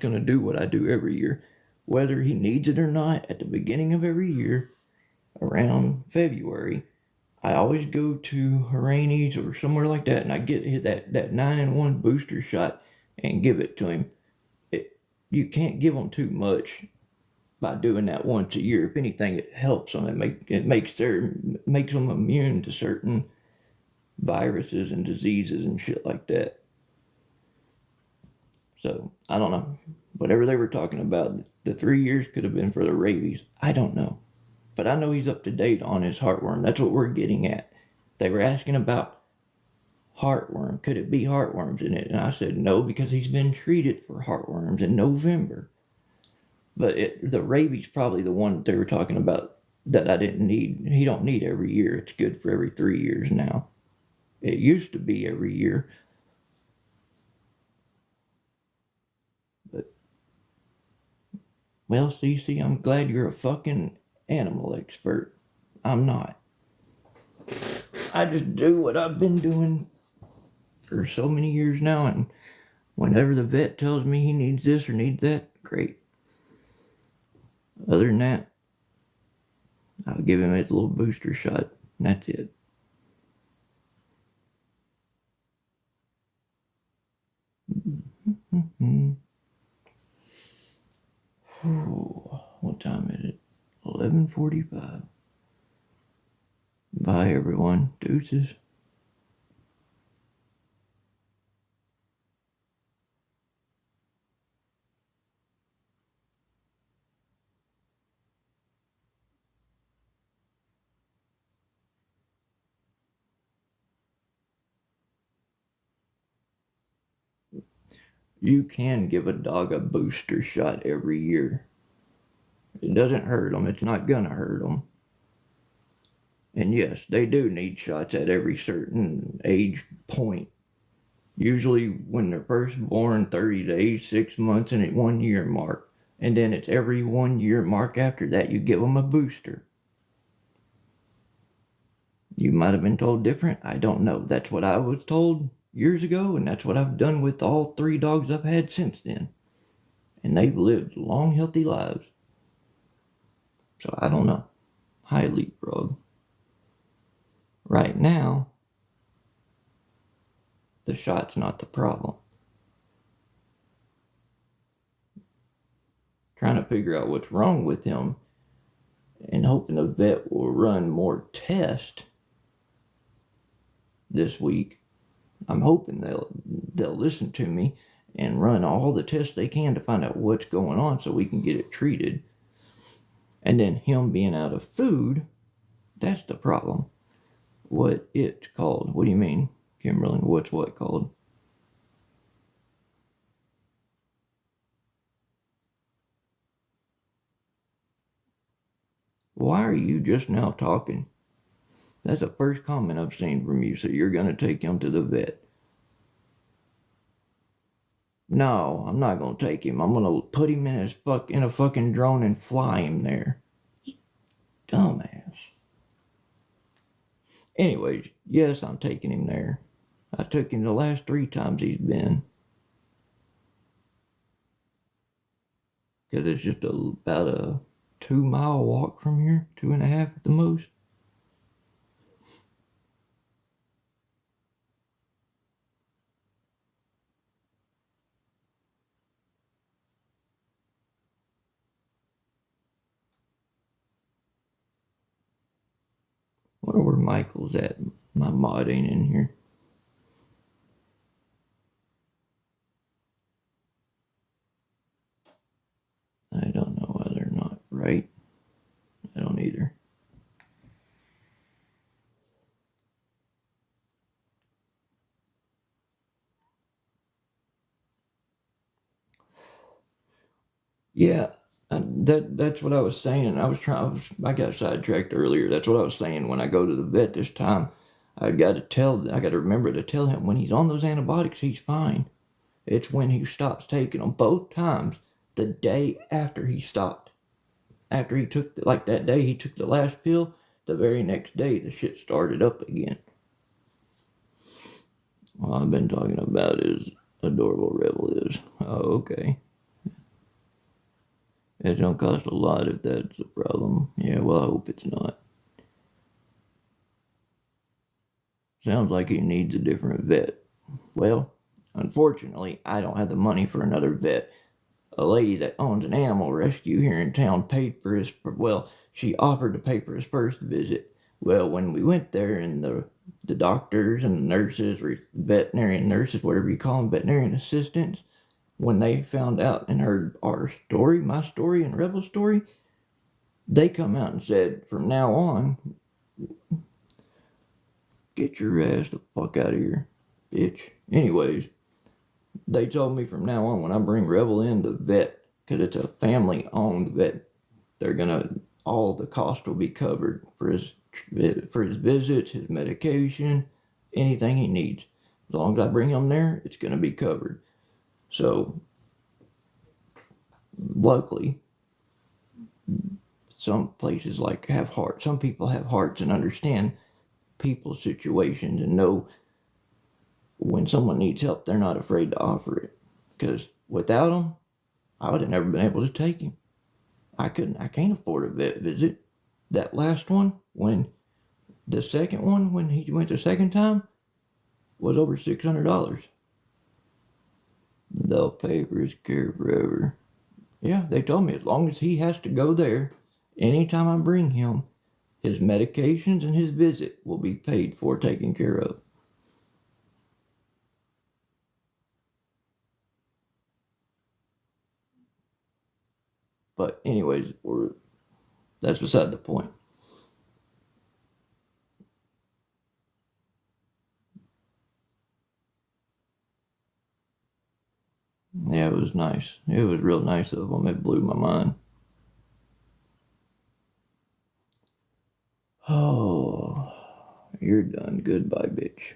gonna do what I do every year, whether he needs it or not. At the beginning of every year, around February, I always go to Harani's or somewhere like that, and I get that 9-in-1 booster shot and give it to him. You can't give them too much by doing that once a year. If anything, it helps them. It makes them immune to certain viruses and diseases and shit like that. So I don't know. Whatever they were talking about, the 3 years could have been for the rabies. I don't know. But I know he's up to date on his heartworm. That's what we're getting at. They were asking about heartworm. Could it be heartworms in it? And I said no, because he's been treated for heartworms in November. But the rabies probably the one that they were talking about that I didn't need. He don't need every year. It's good for every 3 years now. It used to be every year. But, well, Cece, I'm glad you're a fucking animal expert. I'm not. I just do what I've been doing for so many years now, and whenever the vet tells me he needs this or needs that, great. Other than that, I'll give him his little booster shot, and that's it. What time is it? 11:45. Bye, everyone. Deuces. You can give a dog a booster shot every year. It doesn't hurt them. It's not gonna hurt them. And yes, they do need shots at every certain age point. Usually when they're first born, 30 days, 6 months, and at 1 year mark. And then it's every 1 year mark after that you give them a booster. You might have been told different. I don't know. That's what I was told years ago, and that's what I've done with all 3 dogs I've had since then. And they've lived long, healthy lives. So I don't know. Hi, Leapfrog. Right now, the shot's not the problem. Trying to figure out what's wrong with him and hoping the vet will run more tests this week. I'm hoping they'll listen to me and run all the tests they can to find out what's going on so we can get it treated. And then him being out of food, that's the problem. What it's called. What do you mean, Kimberly? What's what called? Why are you just now talking? That's the first comment I've seen from you, so you're gonna take him to the vet. No, I'm not gonna take him. I'm gonna put him in a fucking drone and fly him there. Dumbass. Anyways, yes, I'm taking him there. I took him the last 3 times he's been. Because it's just about a 2-mile walk from here, 2.5 at the most. Wonder where Michael's at. My mod ain't in here. I don't know whether or not. Right? I don't either. Yeah, that's what I was saying. I got sidetracked earlier. That's what I was saying. When I go to the vet this time, I got to remember to tell him when he's on those antibiotics, he's fine. It's when he stops taking them. Both times, the day after he stopped, after he took like that day he took the last pill, the very next day the shit started up again. All I've been talking about is adorable Rebel is. Oh, okay. It don't cost a lot if that's the problem. Yeah, well, I hope it's not. Sounds like he needs a different vet. Well, unfortunately, I don't have the money for another vet. A lady that owns an animal rescue here in town paid for his, well, she offered to pay for his first visit. Well, when we went there and the doctors and the nurses, or veterinarian nurses, whatever you call them, veterinarian assistants, when they found out and heard our story, my story and Rebel's story, they come out and said, from now on, get your ass the fuck out of here, bitch. Anyways, they told me from now on when I bring Rebel in the vet, because it's a family owned vet, they're gonna, all the cost will be covered for his visits, his medication, anything he needs. As long as I bring him there, it's gonna be covered. So luckily, some places like have heart. Some people have hearts and understand people's situations and know when someone needs help, they're not afraid to offer it. Because without them, I would have never been able to take him. I can't afford a vet visit. That last one, when the second one, when he went the second time, was over $600. They'll pay for his care forever. Yeah, they told me as long as he has to go there, anytime I bring him, his medications and his visit will be paid for, taken care of. But anyways, that's beside the point. Yeah, it was nice. It was real nice of them. It blew my mind. Oh, you're done. Goodbye, bitch.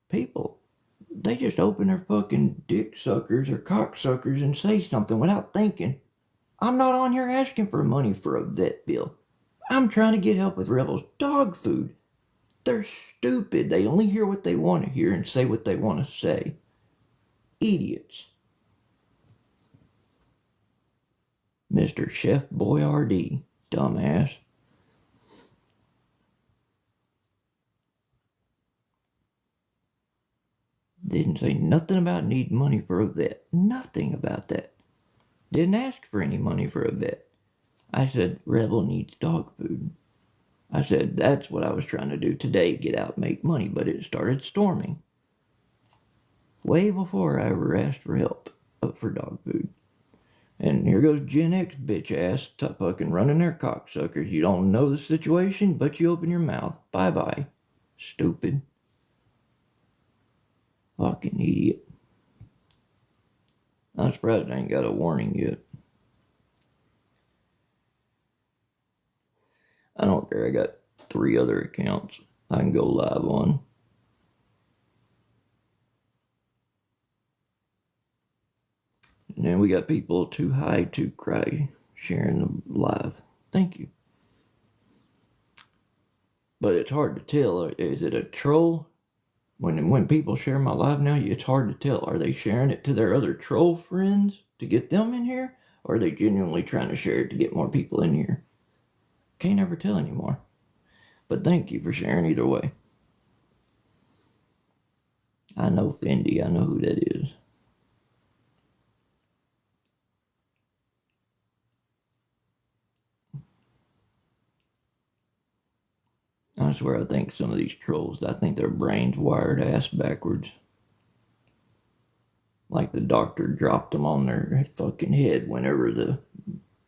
People, they just open their fucking dick suckers or cock suckers and say something without thinking. I'm not on here asking for money for a vet bill. I'm trying to get help with Rebel's dog food. They're stupid. They only hear what they want to hear and say what they want to say. Idiots. Mr. Chef Boyardee, dumbass. Didn't say nothing about needing money for a vet. Nothing about that. Didn't ask for any money for a vet. I said, Rebel needs dog food. I said, that's what I was trying to do today, get out and make money, but it started storming. Way before I ever asked for help for dog food. And here goes Gen X bitch ass fucking running their cocksuckers. You don't know the situation, but you open your mouth. Bye bye. Stupid. Fucking idiot. I'm surprised I ain't got a warning yet. I don't care. I got 3 other accounts I can go live on. And then we got people too high to cry sharing the live. Thank you. But it's hard to tell. Is it a troll? When people share my live now, it's hard to tell. Are they sharing it to their other troll friends to get them in here? Or are they genuinely trying to share it to get more people in here? Can't ever tell anymore. But thank you for sharing either way. I know Fendi. I know who that is. I swear, I think some of these trolls, I think their brains wired ass backwards. Like the doctor dropped them on their fucking head whenever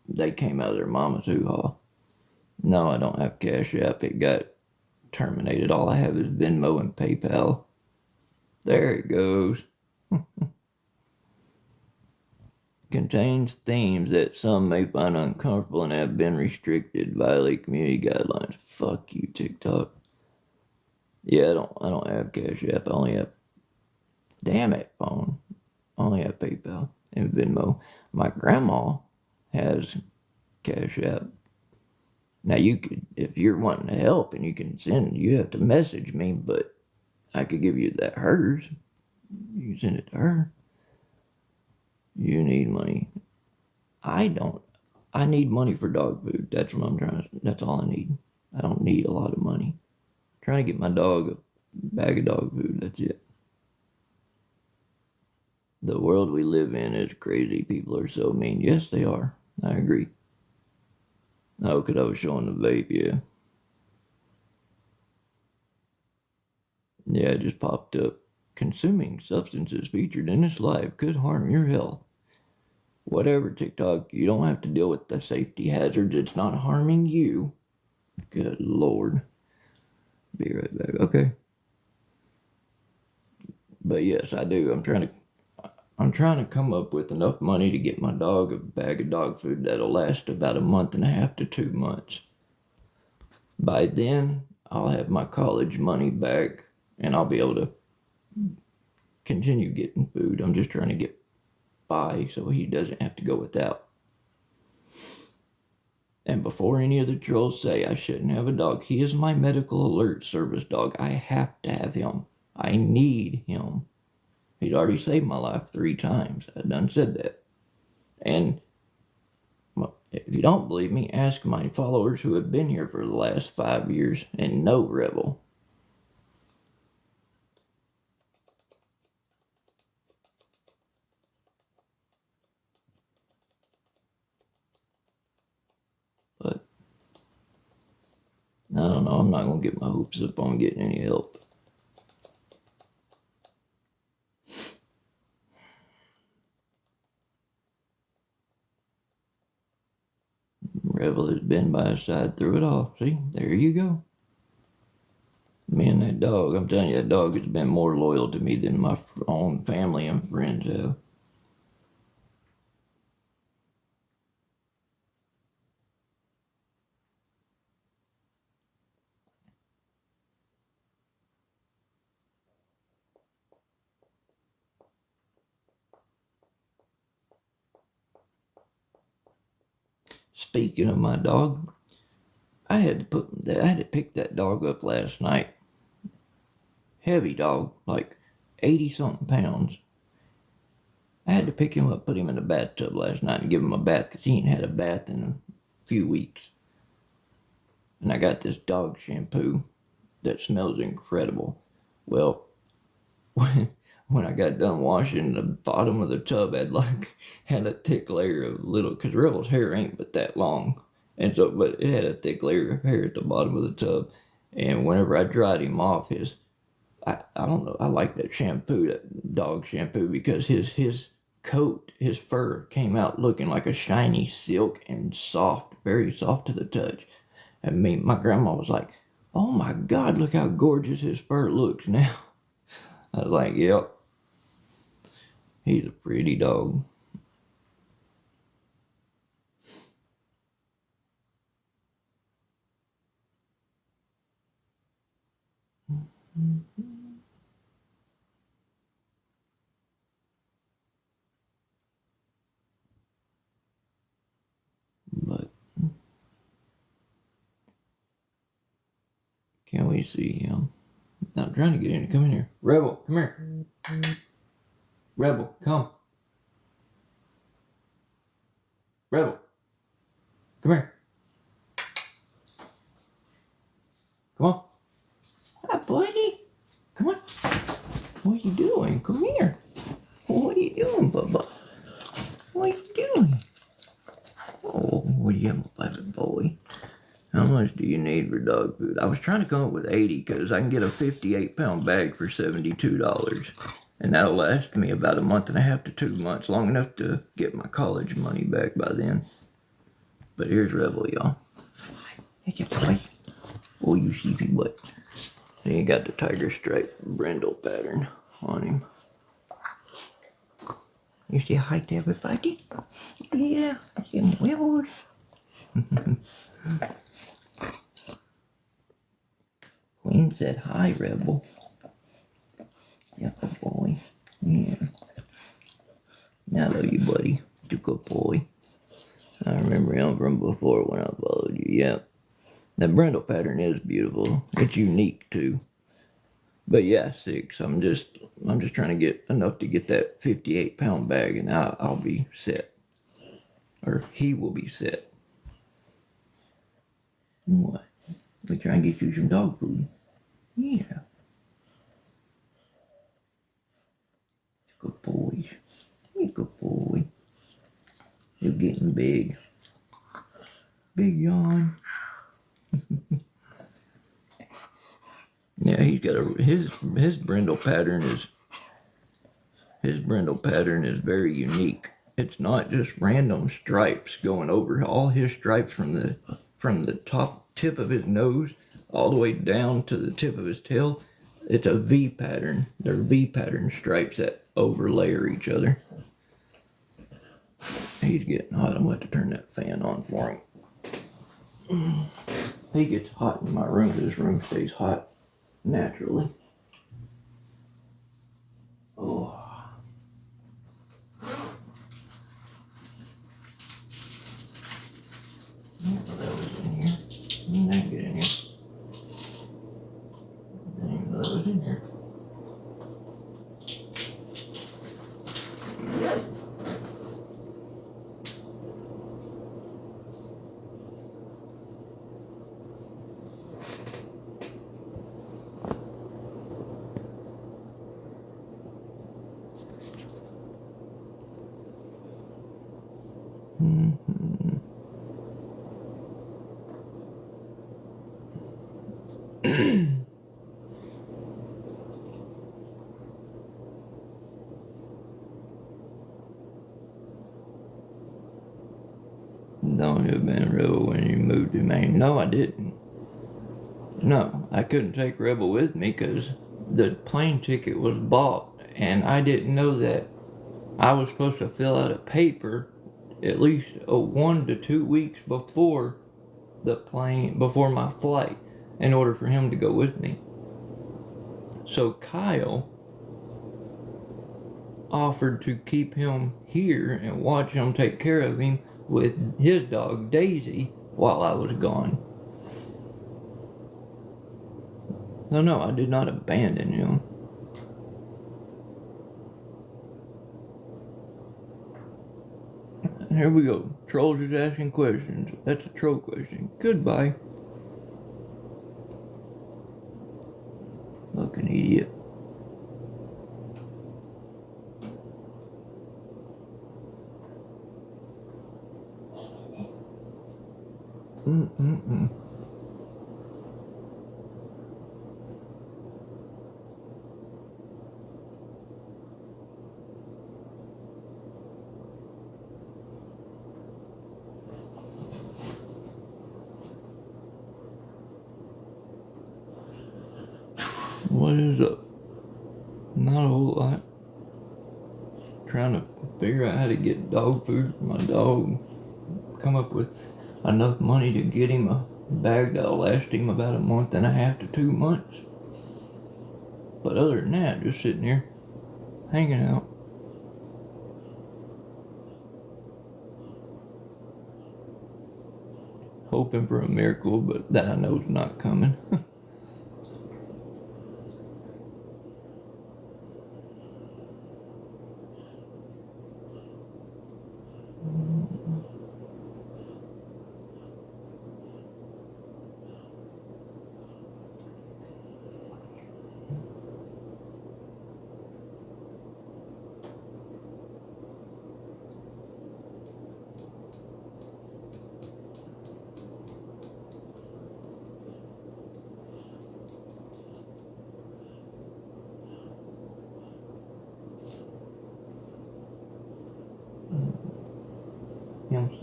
they came out of their mama's hoo-ha. No, I don't have Cash App. It got terminated. All I have is Venmo and PayPal. There it goes. Contains themes that some may find uncomfortable and have been restricted, violate community guidelines. Fuck you, TikTok. Yeah, I don't have Cash App. I only have, damn it, phone. I only have PayPal and Venmo. My grandma has Cash App. Now you could, if you're wanting to help and you can send, you have to message me, but I could give you that hers. You can send it to her. You need money. I don't. I need money for dog food. That's what I'm trying to. That's all I need. I don't need a lot of money. I'm trying to get my dog a bag of dog food. That's it. The world we live in is crazy. People are so mean. Yes, they are. I agree. Oh, because I was showing the vape, yeah. Yeah, it just popped up. Consuming substances featured in this live could harm your health. Whatever, TikTok, you don't have to deal with the safety hazards. It's not harming you. Good Lord. Be right back. Okay. But yes, I do. I'm trying to come up with enough money to get my dog a bag of dog food that'll last about a month and a half to 2 months. By then, I'll have my college money back and I'll be able to continue getting food. I'm just trying to get by so he doesn't have to go without. And before any of the trolls say I shouldn't have a dog, he is my medical alert service dog. I have to have him. I need him. He's already saved my life 3 times. I done said that. And if you don't believe me, ask my followers who have been here for the last 5 years and know Rebel. But I don't know. I'm not going to get my hopes up on getting any help. Rebel has been by his side through it all. See, there you go. Me and that dog, I'm telling you, that dog has been more loyal to me than my own family and friends have. Speaking of my dog, I had to pick that dog up last night. Heavy dog, like 80 something pounds. I had to pick him up, put him in the bathtub last night and give him a bath because he ain't had a bath in a few weeks. And I got this dog shampoo that smells incredible. Well, when I got done washing, the bottom of the tub had a thick layer of because Rebel's hair ain't but that long. And so, but it had a thick layer of hair at the bottom of the tub. And whenever I dried him off, I don't know, I like that shampoo, that dog shampoo, because his coat, his fur came out looking like a shiny silk and soft, very soft to the touch. And my grandma was like, oh my God, look how gorgeous his fur looks now. I was like, yep. He's a pretty dog. But can we see him? I'm trying to get in. Come in here. Rebel, come here. Rebel, come. Rebel, come here. Come on. Hi, buddy. Come on. What are you doing? Come here. What are you doing, Bubba? What are you doing? Oh, what are you, my baby boy? How much do you need for dog food? I was trying to come up with 80 because I can get a 58-pound bag for $72. And that'll last me about a month and a half to 2 months, long enough to get my college money back by then. But here's Rebel, y'all. Hey, you boy. Oh, you sheepy butt. He got the tiger stripe brindle pattern on him. You say hi to everybody? Yeah, I see wheels. Queen said hi, Rebel. Yeah, good boy. Yeah. I love you, buddy. You're a good boy. I remember him from before when I followed you. Yeah. That brindle pattern is beautiful. It's unique too. But yeah, 6. I'm just trying to get enough to get that 58-pound bag, and I'll be set. Or he will be set. What? We try and get you some dog food. Yeah. Good boy. You're a good boy. You're getting big. Big yawn. Yeah, he's got his brindle pattern is very unique. It's not just random stripes going over. All his stripes from the top tip of his nose all the way down to the tip of his tail, it's a V pattern. They're V pattern stripes that overlayer each other. He's getting hot. I'm going to turn that fan on for him. He gets hot in my room. This room stays hot naturally. Oh. That was in here. You not get in here. I didn't even know that was in here. Don't have been Rebel when you moved to Maine. No, I didn't. No, I couldn't take Rebel with me because the plane ticket was bought, and I didn't know that I was supposed to fill out a paper at least 1 to 2 weeks before before my flight, in order for him to go with me. So Kyle offered to keep him here and watch him take care of him with his dog Daisy while I was gone. No, I did not abandon him. Here we go. Trolls is asking questions. That's a troll question. Goodbye. Fucking idiot. What is up? Not a whole lot. Trying to figure out how to get dog food for my dog. Come up with enough money to get him a bag that'll last him about a month and a half to 2 months. But other than that, just sitting here, hanging out. Hoping for a miracle, but that I know is not coming.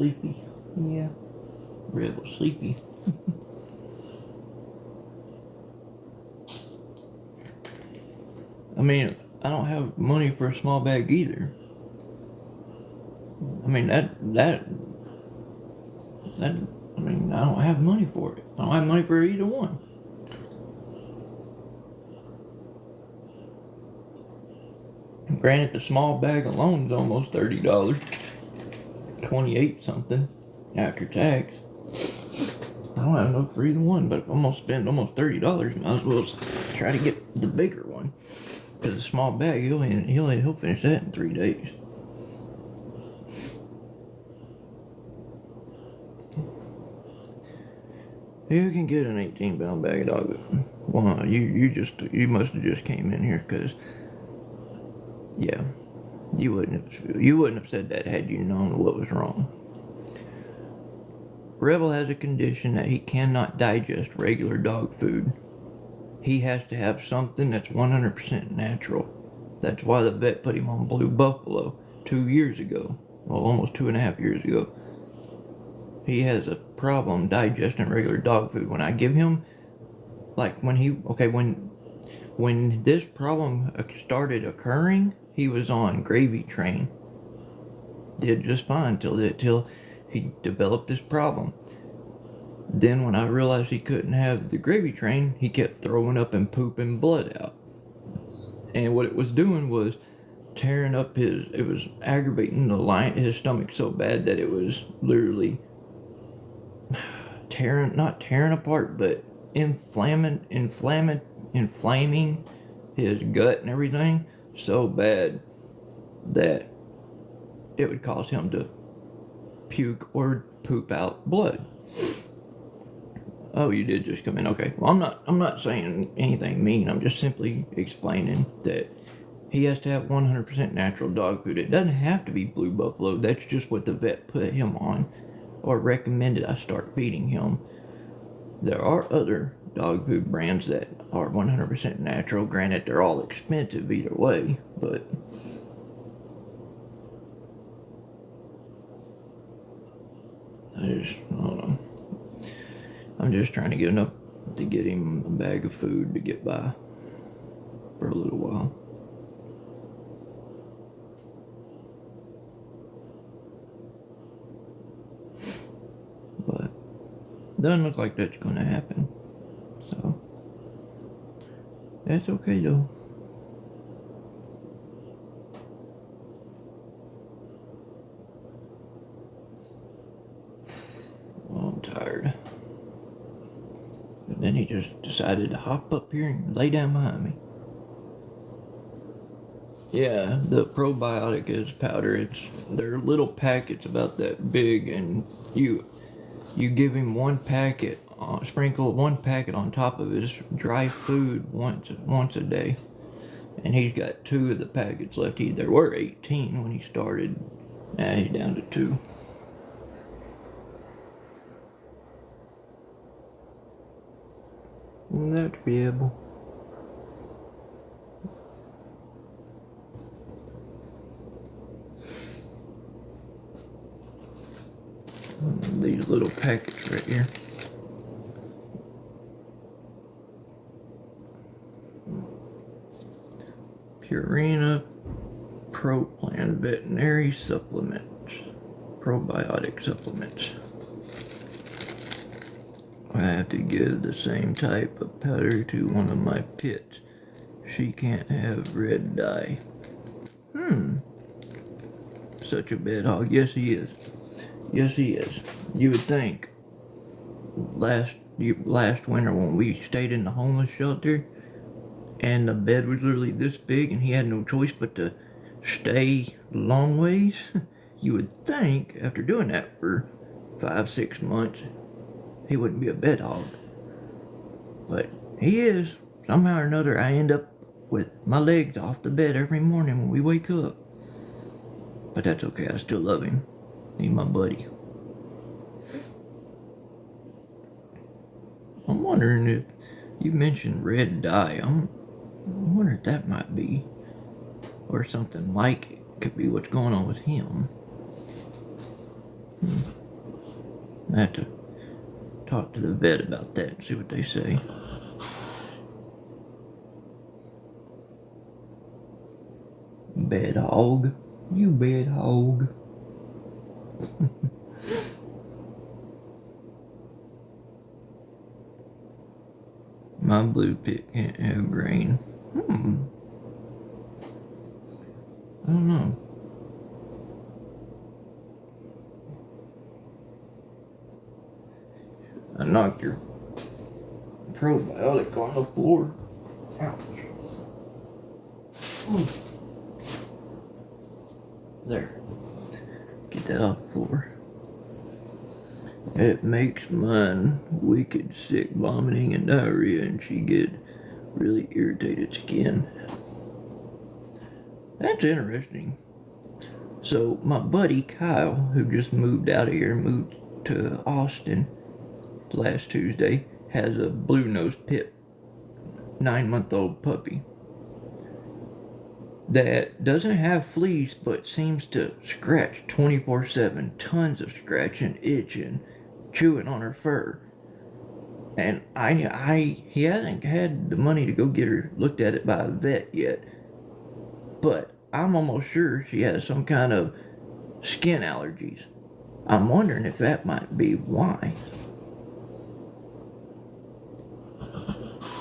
sleepy. Yeah. Rebel sleepy. I mean, I don't have money for a small bag either. I mean, I mean, I don't have money for it. I don't have money for either one. Granted, the small bag alone is almost $30. 28 something after tax. I don't have enough for either one, but I'm gonna spend almost $30. Might as well try to get the bigger one. Because the small bag, he'll finish that in 3 days. You can get an 18-pound bag of dog food. Well, you must have just came in here, because yeah, you wouldn't have said that had you known what was wrong. Rebel has a condition that he cannot digest regular dog food. He has to have something that's 100% natural. That's why the vet put him on Blue Buffalo 2 years ago. Well, almost 2.5 years ago. He has a problem digesting regular dog food. When I give him, like when this problem started occurring, he was on Gravy Train. Did just fine till he developed this problem. Then when I realized he couldn't have the Gravy Train, he kept throwing up and pooping blood out. And what it was doing was tearing up it was aggravating his stomach so bad that it was literally not tearing apart, but inflaming his gut and everything so bad that it would cause him to puke or poop out blood. Oh, you did just come in. Okay. Well, I'm not saying anything mean. I'm just simply explaining that he has to have 100% natural dog food. It doesn't have to be Blue Buffalo. That's just what the vet put him on, or recommended I start feeding him. There are other dog food brands that are 100% natural. Granted, they're all expensive either way, but I don't know. I'm just trying to get enough to get him a bag of food to get by for a little while. But doesn't look like that's gonna happen. So that's okay though. Well, I'm tired. But then he just decided to hop up here and lay down behind me. Yeah, the probiotic is powder. They're little packets about that big, and you give him one packet, sprinkle one packet on top of his dry food once a day, and he's got 2 of the packets left. There were 18 when he started. Now he's down to 2. That's be able. These little packets right here. Purina Pro Plan Veterinary Supplements. Probiotic supplements. I have to give the same type of powder to one of my pits. She can't have red dye. Such a bad hog. Yes, he is. Yes, he is. You would think last winter when we stayed in the homeless shelter and the bed was literally this big and he had no choice but to stay long ways, you would think after doing that for 5-6 months he wouldn't be a bed hog. But he is. Somehow or another I end up with my legs off the bed every morning when we wake up. But that's okay, I still love him. He's my buddy. I'm wondering if you mentioned red dye. I'm wondering if that might be, or something like it could be what's going on with him. I have to talk to the vet about that and see what they say. Bed hog. You bed hog. My blue pit can't have grain. I don't know. I knocked your probiotic on the floor. Ouch. There. Get that off the floor. It makes mine wicked sick, vomiting and diarrhea, and she get really irritated skin. That's interesting. So my buddy Kyle, who just moved out of here, moved to Austin last Tuesday, has a blue-nosed pit, 9-month-old puppy that doesn't have fleas but seems to scratch 24/7. Tons of scratching, itching, chewing on her fur. And he hasn't had the money to go get her looked at it by a vet yet. But I'm almost sure she has some kind of skin allergies. I'm wondering if that might be why.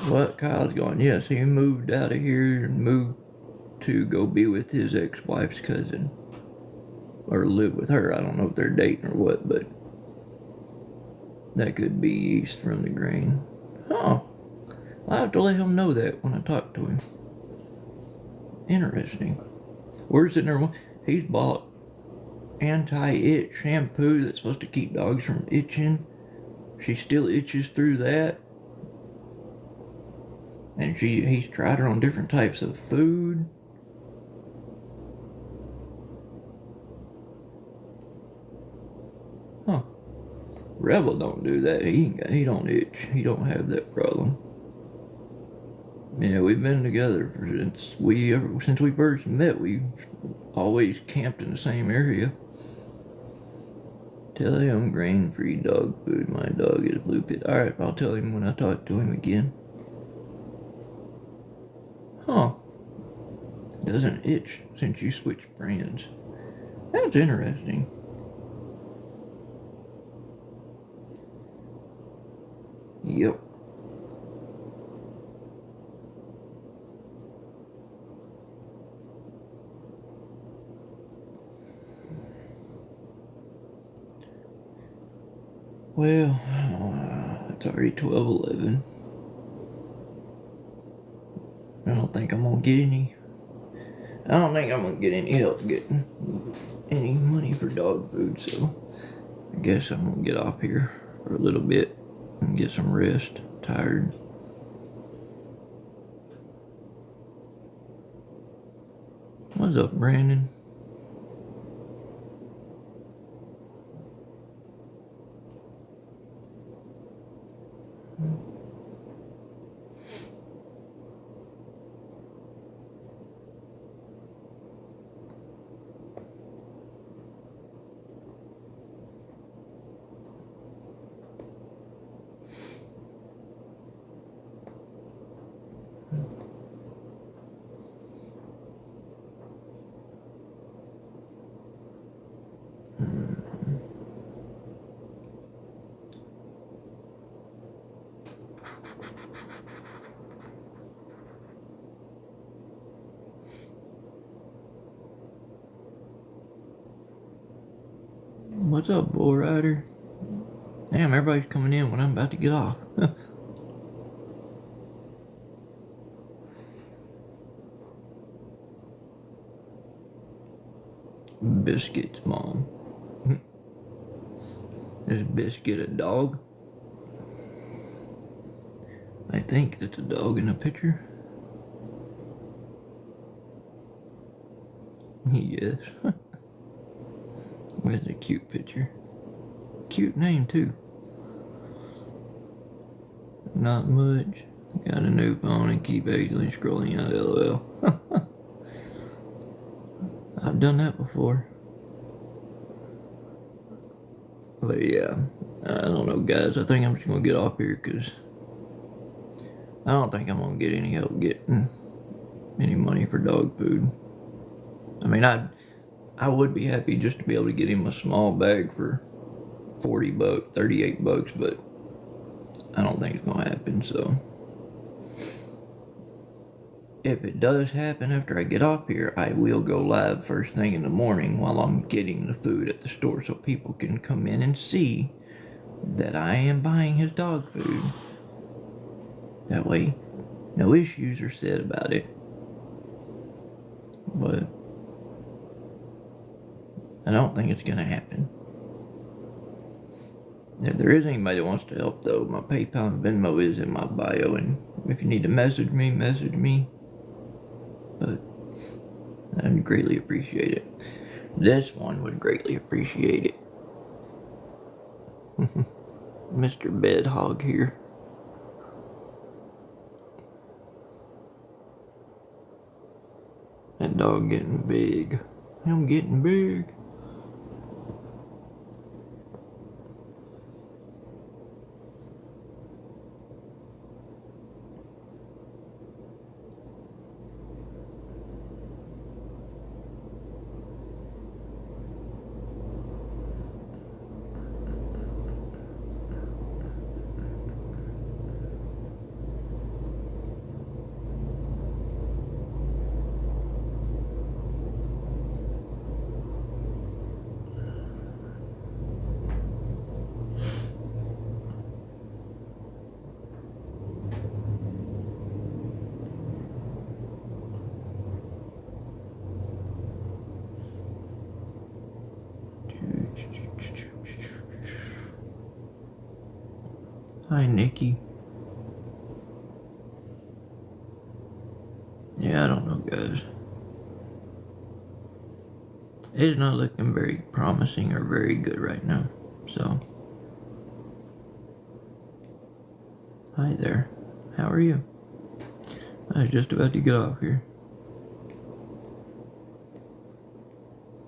Well, Kyle's going, yes, he moved out of here and moved to go be with his ex-wife's cousin. Or live with her. I don't know if they're dating or what, but that could be yeast from the grain. Oh, I'll have to let him know that when I talk to him. Interesting. We're sitting there, he's bought anti-itch shampoo that's supposed to keep dogs from itching. She still itches through that. And he's tried her on different types of food. Huh. Rebel don't do that. He don't itch. He don't have that problem. Yeah, we've been together since we first met. We always camped in the same area. Tell him grain-free dog food. My dog is blue pit. Alright, I'll tell him when I talk to him again. Huh. Doesn't itch since you switched brands. That's interesting. Yep. Well, it's already 12:11. I don't think I'm gonna get any help getting any money for dog food, so I guess I'm gonna get off here for a little bit and get some rest. Tired. What's up, Brandon? What's up, Bull Rider? Damn, everybody's coming in when I'm about to get off. Biscuit's mom. Is Biscuit a dog? I think that's a dog in the picture. Yes. That's a cute picture. Cute name, too. Not much. Got a new phone and keep accidentally scrolling out LOL. I've done that before. But yeah, I don't know, guys. I think I'm just gonna get off here because I don't think I'm gonna get any help getting any money for dog food. I mean, I would be happy just to be able to get him a small bag for $40, $38, but I don't think it's gonna happen. So if it does happen after I get off here, I will go live first thing in the morning while I'm getting the food at the store so people can come in and see that I am buying his dog food. That way, no issues are said about it. But I don't think it's gonna happen. If there is anybody that wants to help, though, my PayPal and Venmo is in my bio, and if you need to message me, message me. But I'd greatly appreciate it. This one would greatly appreciate it. Mr. Bedhog here. That dog getting big. I'm getting big. Hi, Nikki. Yeah, I don't know, guys. It's not looking very promising or very good right now, so. Hi there. How are you? I was just about to get off here.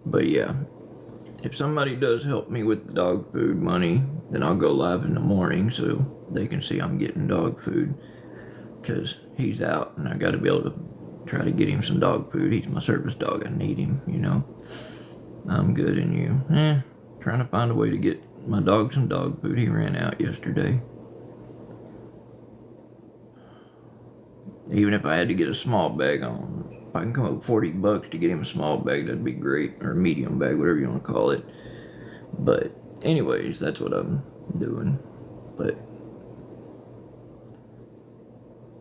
But yeah, if somebody does help me with the dog food money, then I'll go live in the morning so they can see I'm getting dog food. Because he's out and I gotta be able to try to get him some dog food. He's my service dog. I need him, you know. I'm good and you. Trying to find a way to get my dog some dog food. He ran out yesterday. Even if I had to get a small bag on, if I can come up with $40 to get him a small bag, that'd be great. Or a medium bag, whatever you want to call it. But anyways, that's what I'm doing. But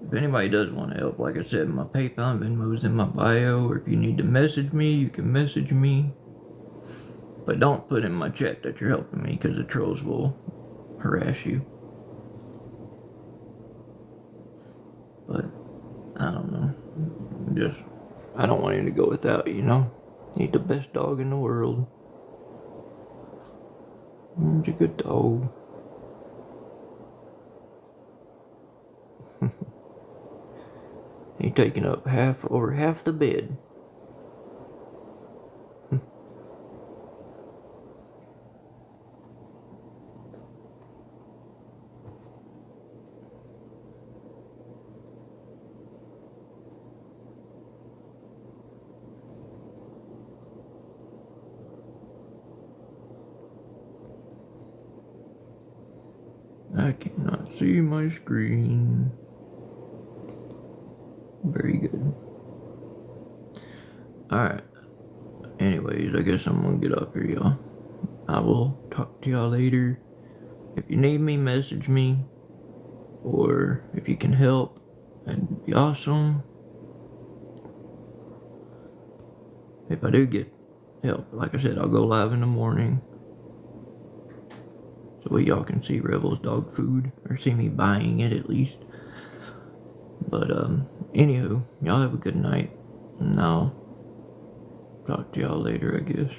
if anybody does want to help, like I said, my PayPal and Venmo is in my bio. Or if you need to message me, you can message me. But don't put in my chat that you're helping me, because the trolls will harass you. But I don't know. I don't want him to go without, you know. He's the best dog in the world. He's a good dog. He's taking up over half the bed. I cannot see my screen. Very good. Alright. Anyways, I guess I'm gonna get up here, y'all. I will talk to y'all later. If you need me, message me. Or if you can help, that'd be awesome. If I do get help, like I said, I'll go live in the morning. So y'all can see Rebel's dog food, or see me buying it at least. But anywho, y'all have a good night, and I'll talk to y'all later, I guess.